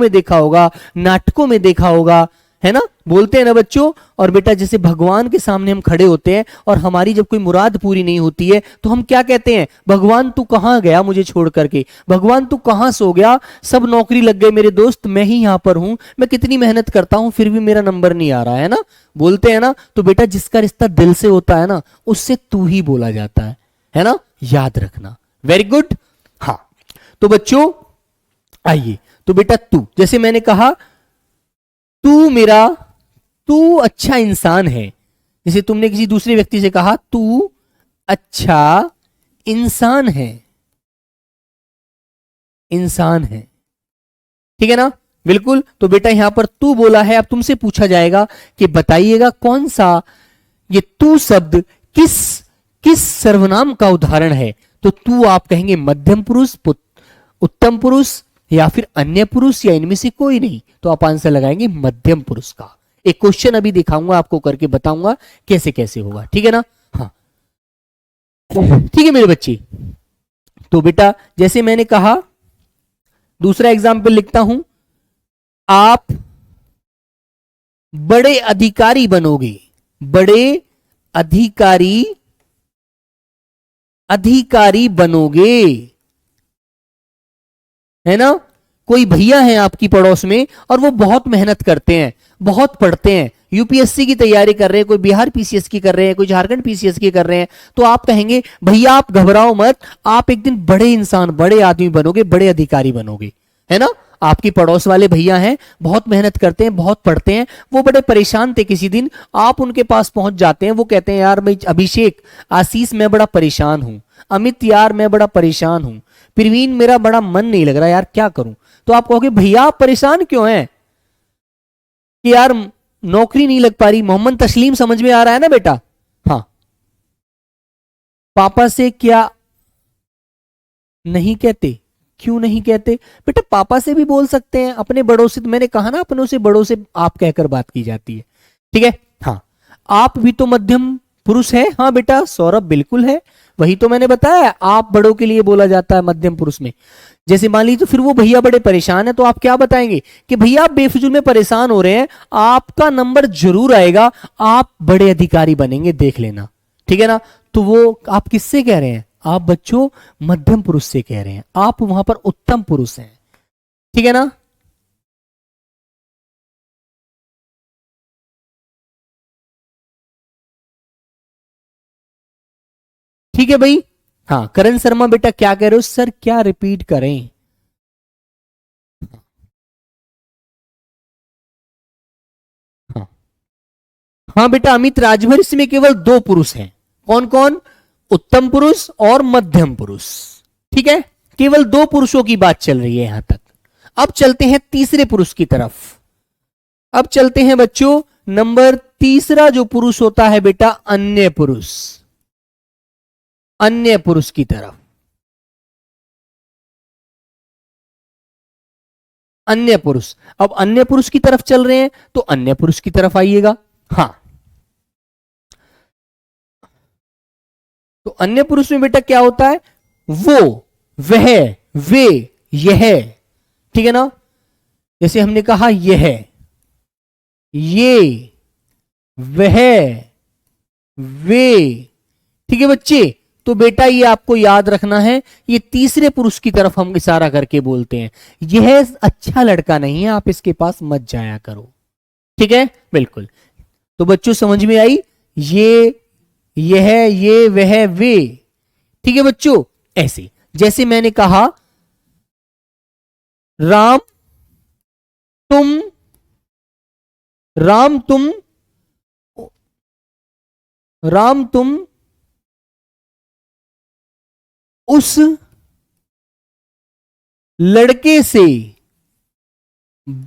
में देखा होगा, नाटकों में देखा होगा, है ना, बोलते हैं ना बच्चों। और बेटा जैसे भगवान के सामने हम खड़े होते हैं और हमारी जब कोई मुराद पूरी नहीं होती है तो हम क्या कहते हैं? भगवान तू कहां गया मुझे छोड़ करके, भगवान तू कहां सो गया, सब नौकरी लग गई मेरे दोस्त, मैं ही यहां पर हूं, मैं कितनी मेहनत करता हूं फिर भी मेरा नंबर नहीं आ रहा है ना, बोलते हैं ना। तो बेटा जिसका रिश्ता दिल से होता है ना, उससे तू ही बोला जाता है ना, याद रखना। Very good. हाँ तो बच्चों आइए, तो बेटा तू, जैसे मैंने कहा तू अच्छा इंसान है, जैसे तुमने किसी दूसरे व्यक्ति से कहा तू अच्छा इंसान है, इंसान है, ठीक है ना, बिल्कुल। तो बेटा यहां पर तू बोला है, अब तुमसे पूछा जाएगा कि बताइएगा कौन सा ये तू शब्द किस किस सर्वनाम का उदाहरण है। तो तू आप कहेंगे मध्यम पुरुष, उत्तम पुरुष, या फिर अन्य पुरुष, या इनमें से कोई नहीं। तो आप आंसर लगाएंगे मध्यम पुरुष का। एक क्वेश्चन अभी दिखाऊंगा आपको, करके बताऊंगा कैसे कैसे होगा, ठीक है ना। हाँ ठीक है मेरे बच्चे। तो बेटा जैसे मैंने कहा, दूसरा एग्जाम्पल लिखता हूं, आप बड़े अधिकारी बनोगे, बड़े अधिकारी बनोगे, है ना। कोई भैया हैं आपकी पड़ोस में और वो बहुत मेहनत करते हैं, बहुत पढ़ते हैं, यूपीएससी की तैयारी कर रहे हैं, कोई बिहार पीसीएस की कर रहे हैं, कोई झारखंड पीसीएस की कर रहे हैं। तो आप कहेंगे भैया आप घबराओ मत, आप एक दिन बड़े इंसान, बड़े आदमी बनोगे, बड़े अधिकारी बनोगे, है ना। आपकी पड़ोस वाले भैया हैं, बहुत मेहनत करते हैं, बहुत पढ़ते हैं, वो बड़े परेशान थे, किसी दिन आप उनके पास पहुंच जाते हैं, वो कहते हैं यार मैं अभिषेक, आशीष मैं बड़ा परेशान हूं, अमित यार मैं बड़ा परेशान हूं, प्रवीण मेरा बड़ा मन नहीं लग रहा यार क्या करूं। तो आप कहोगे भैया आप परेशान क्यों हैं? कि यार नौकरी नहीं लग पा रही। मोहम्मद तस्लीम समझ में आ रहा है ना बेटा? हाँ, पापा से क्या नहीं कहते? क्यों नहीं कहते बेटा? पापा से भी बोल सकते हैं, अपने बड़ों से, तो मैंने कहा ना अपनों से बड़ों से आप कहकर बात की जाती है, ठीक है। हाँ आप भी तो मध्यम पुरुष है। हाँ बेटा सौरभ बिल्कुल है, वही तो मैंने बताया, आप बड़ों के लिए बोला जाता है मध्यम पुरुष में। जैसे मान लीजिए तो फिर वो भैया बड़े परेशान है, तो आप क्या बताएंगे कि भैया आप बेफिजूल में परेशान हो रहे हैं, आपका नंबर जरूर आएगा, आप बड़े अधिकारी बनेंगे, देख लेना, ठीक है ना। तो वो आप किससे कह रहे हैं? आप बच्चों मध्यम पुरुष से कह रहे हैं, आप वहां पर उत्तम पुरुष हैं, ठीक है ना। ठीक है भाई। हाँ करण शर्मा बेटा क्या कह रहे हो? सर क्या रिपीट करें? हाँ हाँ बेटा अमित राजभर, इसमें केवल दो पुरुष हैं। कौन कौन? उत्तम पुरुष और मध्यम पुरुष, ठीक है। केवल दो पुरुषों की बात चल रही है यहां तक। अब चलते हैं तीसरे पुरुष की तरफ। अब चलते हैं बच्चों नंबर तीसरा जो पुरुष होता है बेटा, अन्य पुरुष, अन्य पुरुष की तरफ। अन्य पुरुष, अब अन्य पुरुष की तरफ चल रहे हैं तो अन्य पुरुष की तरफ आइएगा। हाँ तो अन्य पुरुष में बेटा क्या होता है? वो, वह, वे, यह, ठीक है ना। जैसे हमने कहा यह, ये, वह, वे, ठीक है बच्चे। तो बेटा ये आपको याद रखना है, ये तीसरे पुरुष की तरफ हम इशारा करके बोलते हैं, यह अच्छा लड़का नहीं है, आप इसके पास मत जाया करो, ठीक है, बिल्कुल। तो बच्चों समझ में आई? ये, यह, ये, वह, वे, ठीक है बच्चों। ऐसे जैसे मैंने कहा राम तुम, राम तुम, राम तुम उस लड़के से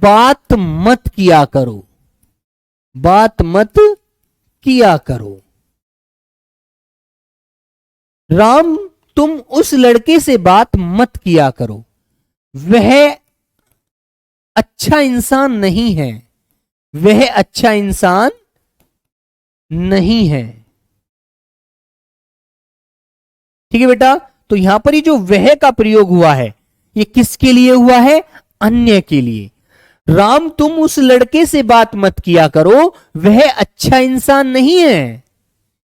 बात मत किया करो, बात मत किया करो। राम तुम उस लड़के से बात मत किया करो, वह अच्छा इंसान नहीं है, वह अच्छा इंसान नहीं है। ठीक है बेटा, तो यहां पर ये जो वह का प्रयोग हुआ है ये किसके लिए हुआ है? अन्य के लिए। राम तुम उस लड़के से बात मत किया करो, वह अच्छा इंसान नहीं है।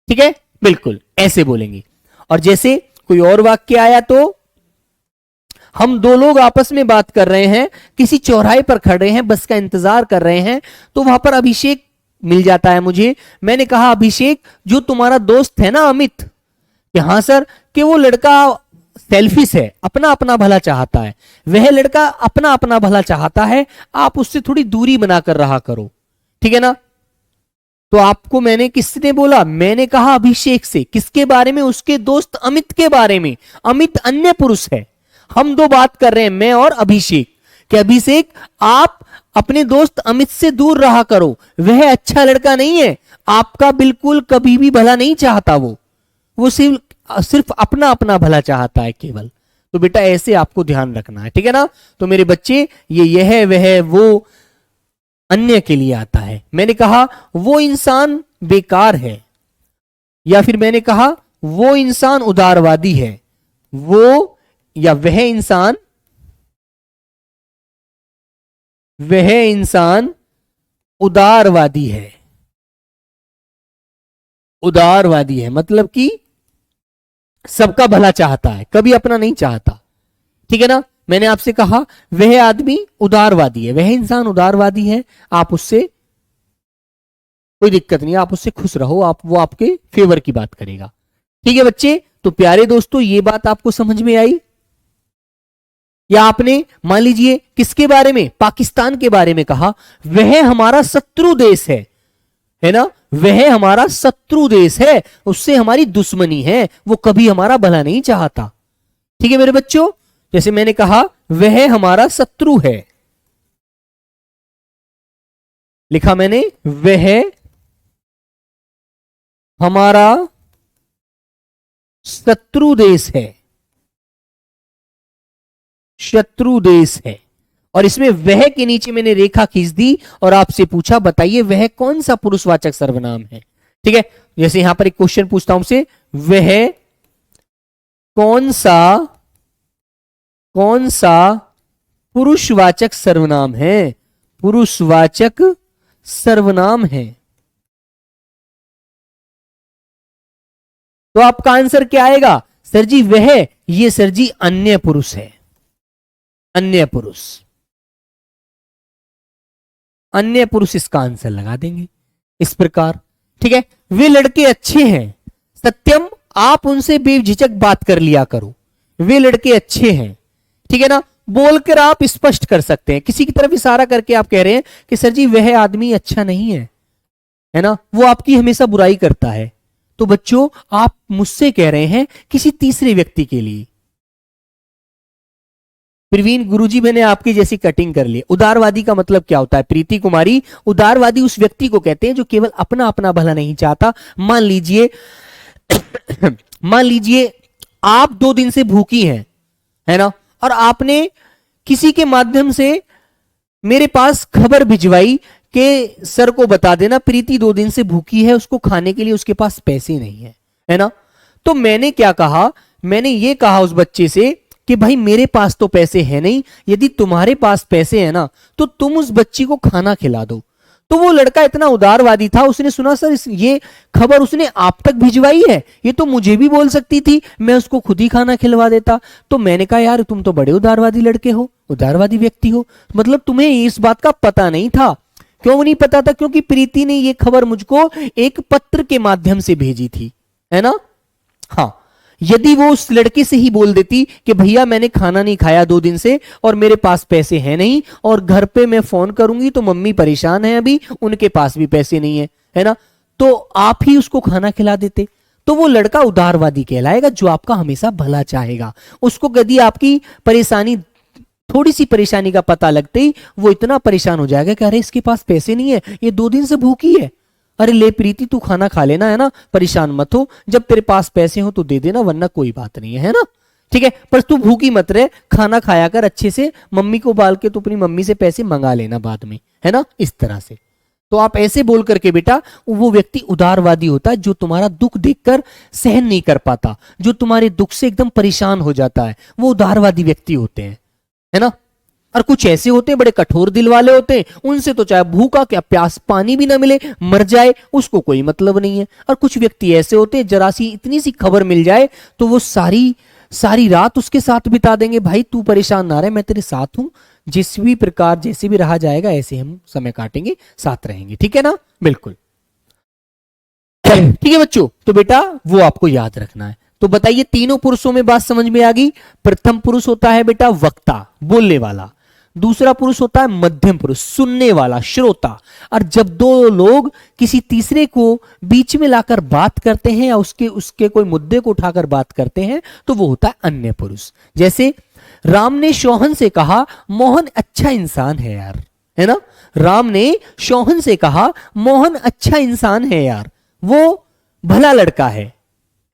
ठीक है, बिल्कुल ऐसे बोलेंगे। और जैसे कोई और वाक्य आया तो हम दो लोग आपस में बात कर रहे हैं, किसी चौराहे पर खड़े हैं, बस का इंतजार कर रहे हैं, तो वहां पर अभिषेक मिल जाता है मुझे। मैंने कहा अभिषेक जो तुम्हारा दोस्त है ना अमित, कि हाँ सर, कि वो लड़का सेल्फिश है, अपना अपना भला चाहता है, वह लड़का अपना अपना भला चाहता है, आप उससे थोड़ी दूरी बनाकर रहा करो। ठीक है ना? तो आपको मैंने किसने बोला? मैंने कहा अभिषेक से। किसके बारे में? उसके दोस्त अमित के बारे में। अमित अन्य पुरुष है, हम दो बात कर रहे हैं, मैं और अभिषेक, कि अभिषेक आप अपने दोस्त अमित से दूर रहा करो, वह अच्छा लड़का नहीं है, आपका बिल्कुल कभी भी भला नहीं चाहता, वो सिर्फ अपना अपना भला चाहता है केवल। तो बेटा ऐसे आपको ध्यान रखना है। ठीक है ना? तो मेरे बच्चे ये यह वह वो अन्य के लिए आता है। मैंने कहा वो इंसान बेकार है, या फिर मैंने कहा वो इंसान उदारवादी है, वो या वह इंसान उदारवादी है। उदारवादी है मतलब कि सबका भला चाहता है, कभी अपना नहीं चाहता। ठीक है ना? मैंने आपसे कहा वह आदमी उदारवादी है, वह इंसान उदारवादी है, आप उससे कोई दिक्कत नहीं, आप उससे खुश रहो, वो आपके फेवर की बात करेगा। ठीक है बच्चे? तो प्यारे दोस्तों ये बात आपको समझ में आई? या आपने मान लीजिए किसके बारे में? पाकिस्तान के बारे में कहा, वह हमारा शत्रु देश है ना? वह हमारा शत्रु देश है, उससे हमारी दुश्मनी है, वो कभी हमारा भला नहीं चाहता। ठीक है मेरे बच्चों? जैसे मैंने कहा वह हमारा शत्रु है, लिखा मैंने वह हमारा शत्रु देश है, शत्रु देश है। और इसमें वह के नीचे मैंने रेखा खींच दी और आपसे पूछा बताइए वह कौन सा पुरुषवाचक सर्वनाम है। ठीक है? जैसे यहां पर एक क्वेश्चन पूछता हूं आपसे, वह कौन सा पुरुषवाचक सर्वनाम है? पुरुषवाचक सर्वनाम है। तो आपका आंसर क्या आएगा? सर जी वह, ये सर जी अन्य पुरुष है, अन्य पुरुष, अन्य पुरुष इसका आंसर लगा देंगे इस प्रकार। ठीक है? वे लड़के अच्छे हैं, सत्यम आप उनसे बेझिझक बात कर लिया करो, वे लड़के अच्छे हैं। ठीक है ना? बोलकर आप स्पष्ट कर सकते हैं, किसी की तरफ इशारा करके आप कह रहे हैं कि सर जी वह आदमी अच्छा नहीं है ना, वो आपकी हमेशा बुराई करता है। तो बच्चों आप मुझसे कह रहे हैं किसी तीसरे व्यक्ति के लिए। प्रवीण गुरुजी मैंने आपकी जैसी कटिंग कर ली। उदारवादी का मतलब क्या होता है? प्रीति कुमारी, उदारवादी उस व्यक्ति को कहते हैं जो केवल अपना अपना भला नहीं चाहता। मान लीजिए मान लीजिए आप 2 दिन से भूखी हैं, है ना, और आपने किसी के माध्यम से मेरे पास खबर भिजवाई कि सर को बता देना प्रीति 2 दिन से भूखी है, उसको खाने के लिए उसके पास पैसे नहीं है ना। तो मैंने क्या कहा? मैंने ये कहा उस बच्चे से कि भाई मेरे पास तो पैसे हैं नहीं, यदि तुम्हारे पास पैसे हैं ना तो तुम उस बच्ची को खाना खिला दो। तो वो लड़का इतना उदारवादी था, उसने सुना सर ये खबर उसने आप तक भिजवाई है, ये तो मुझे भी बोल सकती थी, मैं उसको खुद ही खाना खिलवा देता। तो मैंने कहा यार तुम तो बड़े उदारवादी लड़के हो, उदारवादी व्यक्ति हो, मतलब तुम्हें इस बात का पता नहीं था। क्यों नहीं पता था? क्योंकि प्रीति ने ये खबर मुझको एक पत्र के माध्यम से भेजी थी, है ना। हाँ, यदि वो उस लड़के से ही बोल देती कि भैया मैंने खाना नहीं खाया 2 दिन से और मेरे पास पैसे हैं नहीं, और घर पे मैं फोन करूंगी तो मम्मी परेशान है, अभी उनके पास भी पैसे नहीं है ना, तो आप ही उसको खाना खिला देते, तो वो लड़का उदारवादी कहलाएगा, जो आपका हमेशा भला चाहेगा। उसको यदि आपकी परेशानी, थोड़ी सी परेशानी का पता लगते ही वो इतना परेशान हो जाएगा कि अरे इसके पास पैसे नहीं है, ये 2 दिन से भूखी है, अरे ले प्रीति तू खाना खा लेना, है ना, परेशान मत हो, जब तेरे पास पैसे हो तो दे देना, वरना कोई बात नहीं है ना। ठीक है, पर तू भूखी मत रहे, खाना खाया कर अच्छे से, मम्मी को बाल के तो अपनी मम्मी से पैसे मंगा लेना बाद में, है ना, इस तरह से। तो आप ऐसे बोल करके बेटा, वो व्यक्ति उदारवादी होता है जो तुम्हारा दुख देखकर सहन नहीं कर पाता, जो तुम्हारे दुख से एकदम परेशान हो जाता है, वो उदारवादी व्यक्ति होते हैं, है ना। और कुछ ऐसे होते हैं बड़े कठोर दिल वाले होते हैं, उनसे तो चाहे भूखा क्या प्यास पानी भी ना मिले मर जाए उसको कोई मतलब नहीं है। और कुछ व्यक्ति ऐसे होते हैं जरा सी इतनी सी खबर मिल जाए तो वो सारी सारी रात उसके साथ बिता देंगे, भाई तू परेशान ना रहे मैं तेरे साथ हूं, जिस भी प्रकार जैसे भी रहा जाएगा ऐसे हम समय काटेंगे, साथ रहेंगे, ठीक है ना, बिल्कुल। ठीक है बच्चों, तो बेटा वो आपको याद रखना है। तो बताइए तीनों पुरुषों में बात समझ में आ गई। प्रथम पुरुष होता है बेटा वक्ता, बोलने वाला। दूसरा पुरुष होता है मध्यम पुरुष, सुनने वाला, श्रोता। और जब दो लोग किसी तीसरे को बीच में लाकर बात करते हैं या उसके उसके कोई मुद्दे को उठाकर बात करते हैं तो वो होता है अन्य पुरुष। जैसे राम ने शौहन से कहा मोहन अच्छा इंसान है यार, है ना। राम ने शौहन से कहा मोहन अच्छा इंसान है यार, वो भला लड़का है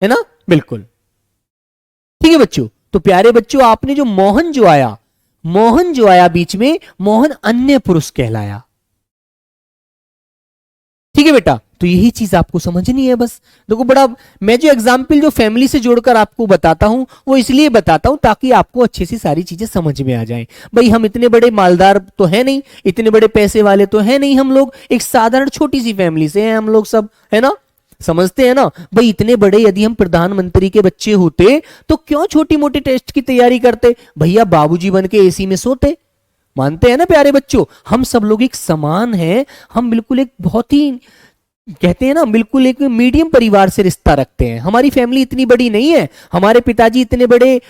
ना, बिल्कुल। ठीक है बच्चों, तो प्यारे बच्चों आपने जो मोहन जो आया बीच में, मोहन अन्य पुरुष कहलाया। ठीक है बेटा, तो यही चीज आपको समझनी है बस। देखो बड़ा, मैं जो एग्जाम्पल जो फैमिली से जोड़कर आपको बताता हूं वो इसलिए बताता हूं ताकि आपको अच्छे से सारी चीजें समझ में आ जाएं। भाई हम इतने बड़े मालदार तो है नहीं, इतने बड़े पैसे वाले तो है नहीं, हम लोग एक साधारण छोटी सी फैमिली से हैं हम लोग सब, है ना। समझते हैं ना भाई, इतने बड़े यदि हम प्रधानमंत्री के बच्चे होते तो क्यों छोटी मोटी टेस्ट की तैयारी करते, भैया बाबूजी बन के एसी में सोते। मानते हैं ना प्यारे बच्चों, हम सब लोग एक समान हैं, हम बिल्कुल एक बहुत ही कहते हैं ना बिल्कुल एक मीडियम परिवार से रिश्ता रखते हैं। हमारी फैमिली इतनी बड़ी नहीं है, हमारे पिताजी इतने बड़े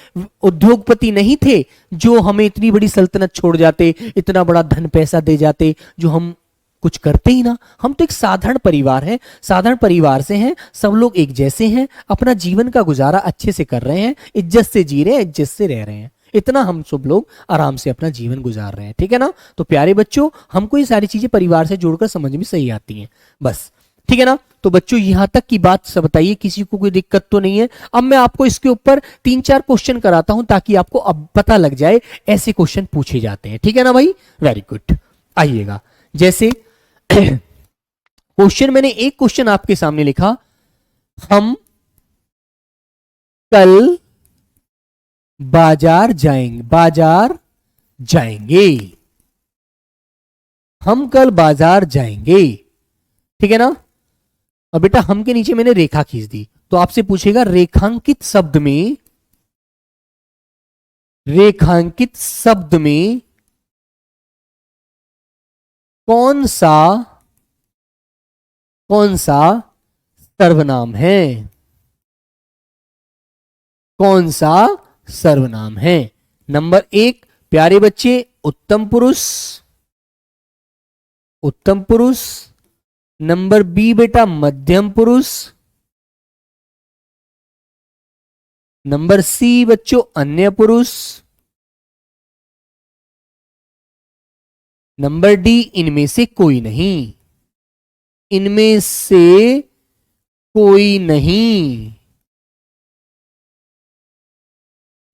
उद्योगपति नहीं थे जो हमें इतनी बड़ी सल्तनत छोड़ जाते, इतना बड़ा धन पैसा दे जाते जो हम कुछ करते ही ना। हम तो एक साधारण परिवार है, साधारण परिवार से हैं, सब लोग एक जैसे हैं, अपना जीवन का गुजारा अच्छे से कर रहे हैं, इज्जत से जी रहे हैं, इज्जत से रह रहे हैं, इतना हम सब लोग आराम से अपना जीवन गुजार रहे हैं, ठीक है ना। तो प्यारे बच्चों हमको ये सारी चीजें परिवार से जोड़कर समझ में सही आती हैं बस, ठीक है ना। तो बच्चों यहां तक की बात सब बताइए, किसी को कोई दिक्कत तो नहीं है। अब मैं आपको इसके ऊपर 3-4 क्वेश्चन कराता हूं ताकि आपको अब पता लग जाए ऐसे क्वेश्चन पूछे जाते हैं, ठीक है ना भाई, वेरी गुड। आइएगा, जैसे क्वेश्चन मैंने एक क्वेश्चन आपके सामने लिखा, हम कल बाजार जाएंगे, हम कल बाजार जाएंगे, ठीक है ना। और बेटा हम के नीचे मैंने रेखा खींच दी, तो आपसे पूछेगा रेखांकित शब्द में कौन सा सर्वनाम है, कौन सा सर्वनाम है। नंबर 1 प्यारे बच्चे उत्तम पुरुष। नंबर बी बेटा मध्यम पुरुष। नंबर सी बच्चों अन्य पुरुष। नंबर डी इनमें से कोई नहीं, इनमें से कोई नहीं,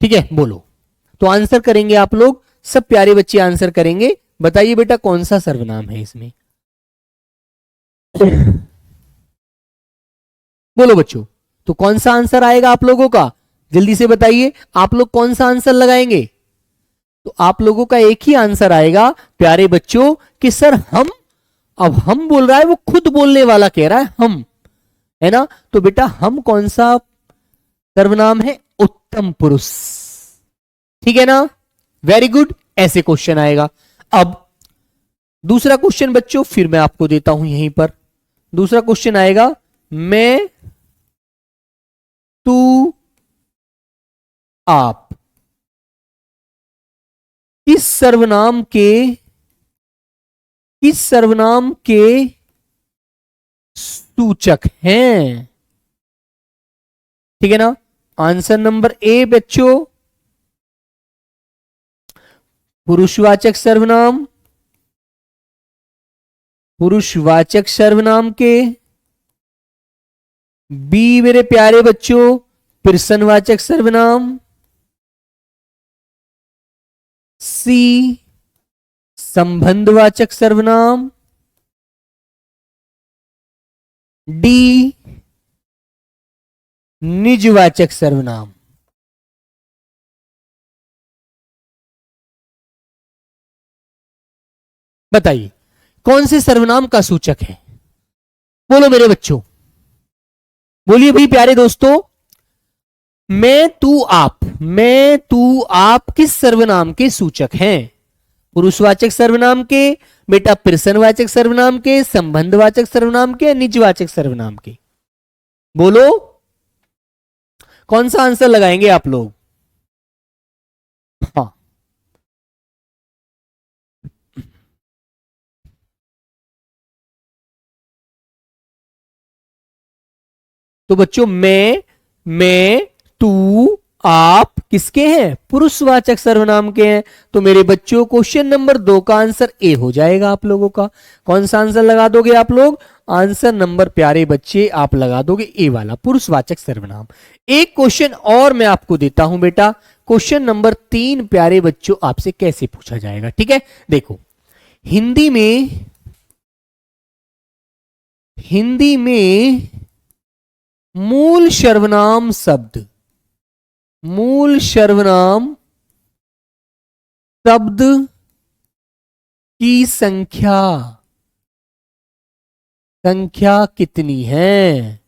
ठीक है बोलो। तो आंसर करेंगे आप लोग, सब प्यारे बच्चे आंसर करेंगे। बताइए बेटा कौन सा सर्वनाम है इसमें, बोलो बच्चों। तो कौन सा आंसर आएगा आप लोगों का, जल्दी से बताइए आप लोग कौन सा आंसर लगाएंगे। तो आप लोगों का एक ही आंसर आएगा प्यारे बच्चों कि सर हम, अब हम बोल रहा है, वो खुद बोलने वाला कह रहा है हम, है ना। तो बेटा हम कौन सा सर्वनाम है, उत्तम पुरुष, ठीक है ना, वेरी गुड। ऐसे क्वेश्चन आएगा। अब दूसरा क्वेश्चन बच्चों फिर मैं आपको देता हूं यहीं पर, दूसरा क्वेश्चन आएगा, मैं, तू, आप किस सर्वनाम के सूचक हैं, ठीक है ना। आंसर नंबर ए बच्चों पुरुषवाचक सर्वनाम के। बी मेरे प्यारे बच्चों प्रश्नवाचक सर्वनाम। सी संबंधवाचक सर्वनाम। डी निजवाचक सर्वनाम। बताइए कौन से सर्वनाम का सूचक है? बोलो मेरे बच्चों, बोलिए भाई प्यारे दोस्तों। मैं तू आप किस सर्वनाम के सूचक हैं? पुरुषवाचक सर्वनाम के, बेटा प्रश्नवाचक सर्वनाम के, संबंधवाचक सर्वनाम के, निजवाचक सर्वनाम के? बोलो कौन सा आंसर लगाएंगे आप लोग? हाँ, तो बच्चों मैं तू आप किसके हैं? पुरुषवाचक सर्वनाम के हैं। तो मेरे बच्चों क्वेश्चन नंबर 2 का आंसर ए हो जाएगा आप लोगों का। कौन सा आंसर लगा दोगे आप लोग? आंसर नंबर प्यारे बच्चे आप लगा दोगे ए वाला, पुरुषवाचक सर्वनाम। एक क्वेश्चन और मैं आपको देता हूं बेटा। क्वेश्चन नंबर 3 प्यारे बच्चों आपसे कैसे पूछा जाएगा, ठीक है? देखो, हिंदी में मूल सर्वनाम शब्द की संख्या कितनी है?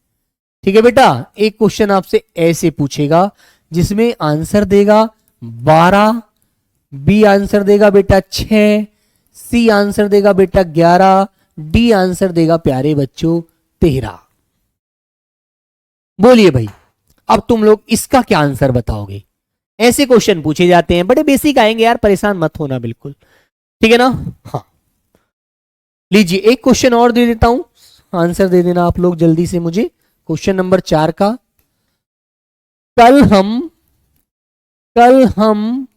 ठीक है बेटा, एक क्वेश्चन आपसे ऐसे पूछेगा जिसमें आंसर देगा 12, बी आंसर देगा बेटा 6, सी आंसर देगा बेटा 11, डी आंसर देगा प्यारे बच्चों 13। बोलिए भाई, अब तुम लोग इसका क्या आंसर बताओगे? ऐसे क्वेश्चन पूछे जाते हैं, बड़े बेसिक आएंगे यार, परेशान मत होना बिल्कुल, ठीक है ना? हाँ, लीजिए एक क्वेश्चन और दे देता हूं, आंसर दे देना आप लोग जल्दी से मुझे। क्वेश्चन नंबर 4 का, कल हम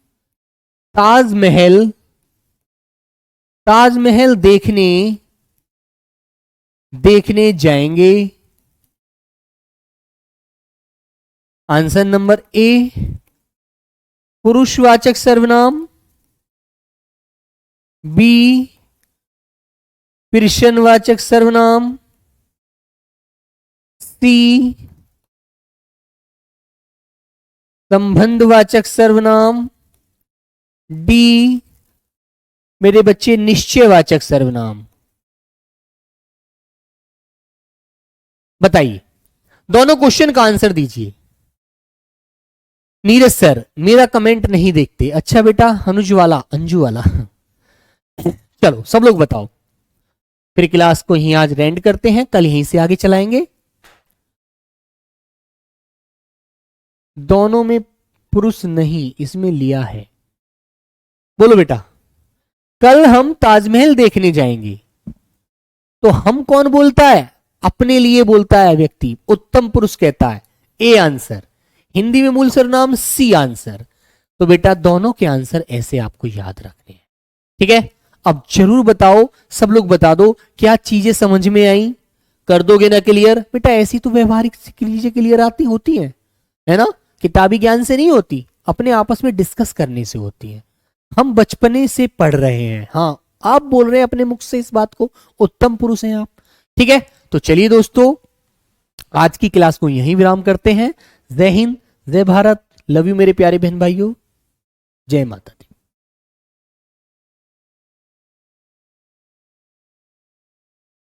ताजमहल देखने जाएंगे। आंसर नंबर ए पुरुषवाचक सर्वनाम, बी प्रश्नवाचक सर्वनाम, सी संबंधवाचक सर्वनाम, डी मेरे बच्चे निश्चयवाचक सर्वनाम। बताइए, दोनों क्वेश्चन का आंसर दीजिए। नीरज सर मेरा कमेंट नहीं देखते। अच्छा बेटा, अनुज वाला, अंजू वाला। चलो सब लोग बताओ, फिर क्लास को यहीं आज रेंड करते हैं, कल यहीं से आगे चलाएंगे। दोनों में पुरुष नहीं, इसमें लिया है। बोलो बेटा, कल हम ताजमहल देखने जाएंगे, तो हम कौन बोलता है? अपने लिए बोलता है व्यक्ति, उत्तम पुरुष कहता है, ए आंसर। हिंदी में मूल सर्वनाम, सी आंसर। तो बेटा दोनों के आंसर ऐसे आपको याद रखने हैं, ठीक है? अब जरूर बताओ, सब लोग बता दो, क्या चीजें समझ में आई? कर दोगे ना क्लियर? बेटा ऐसी तो व्यवहारिक चीजें क्लियर आती होती हैं, है ना? किताबी ज्ञान से नहीं होती, अपने आपस में डिस्कस करने से होती है। हम बचपने से पढ़ रहे हैं। हाँ, आप बोल रहे हैं अपने मुख से इस बात को, उत्तम पुरुष हैं आप, ठीक है? तो चलिए दोस्तों, आज की क्लास को यहीं विराम करते हैं। जय हिंद, जय भारत, लव यू मेरे प्यारे बहन भाइयों, जय माता दी।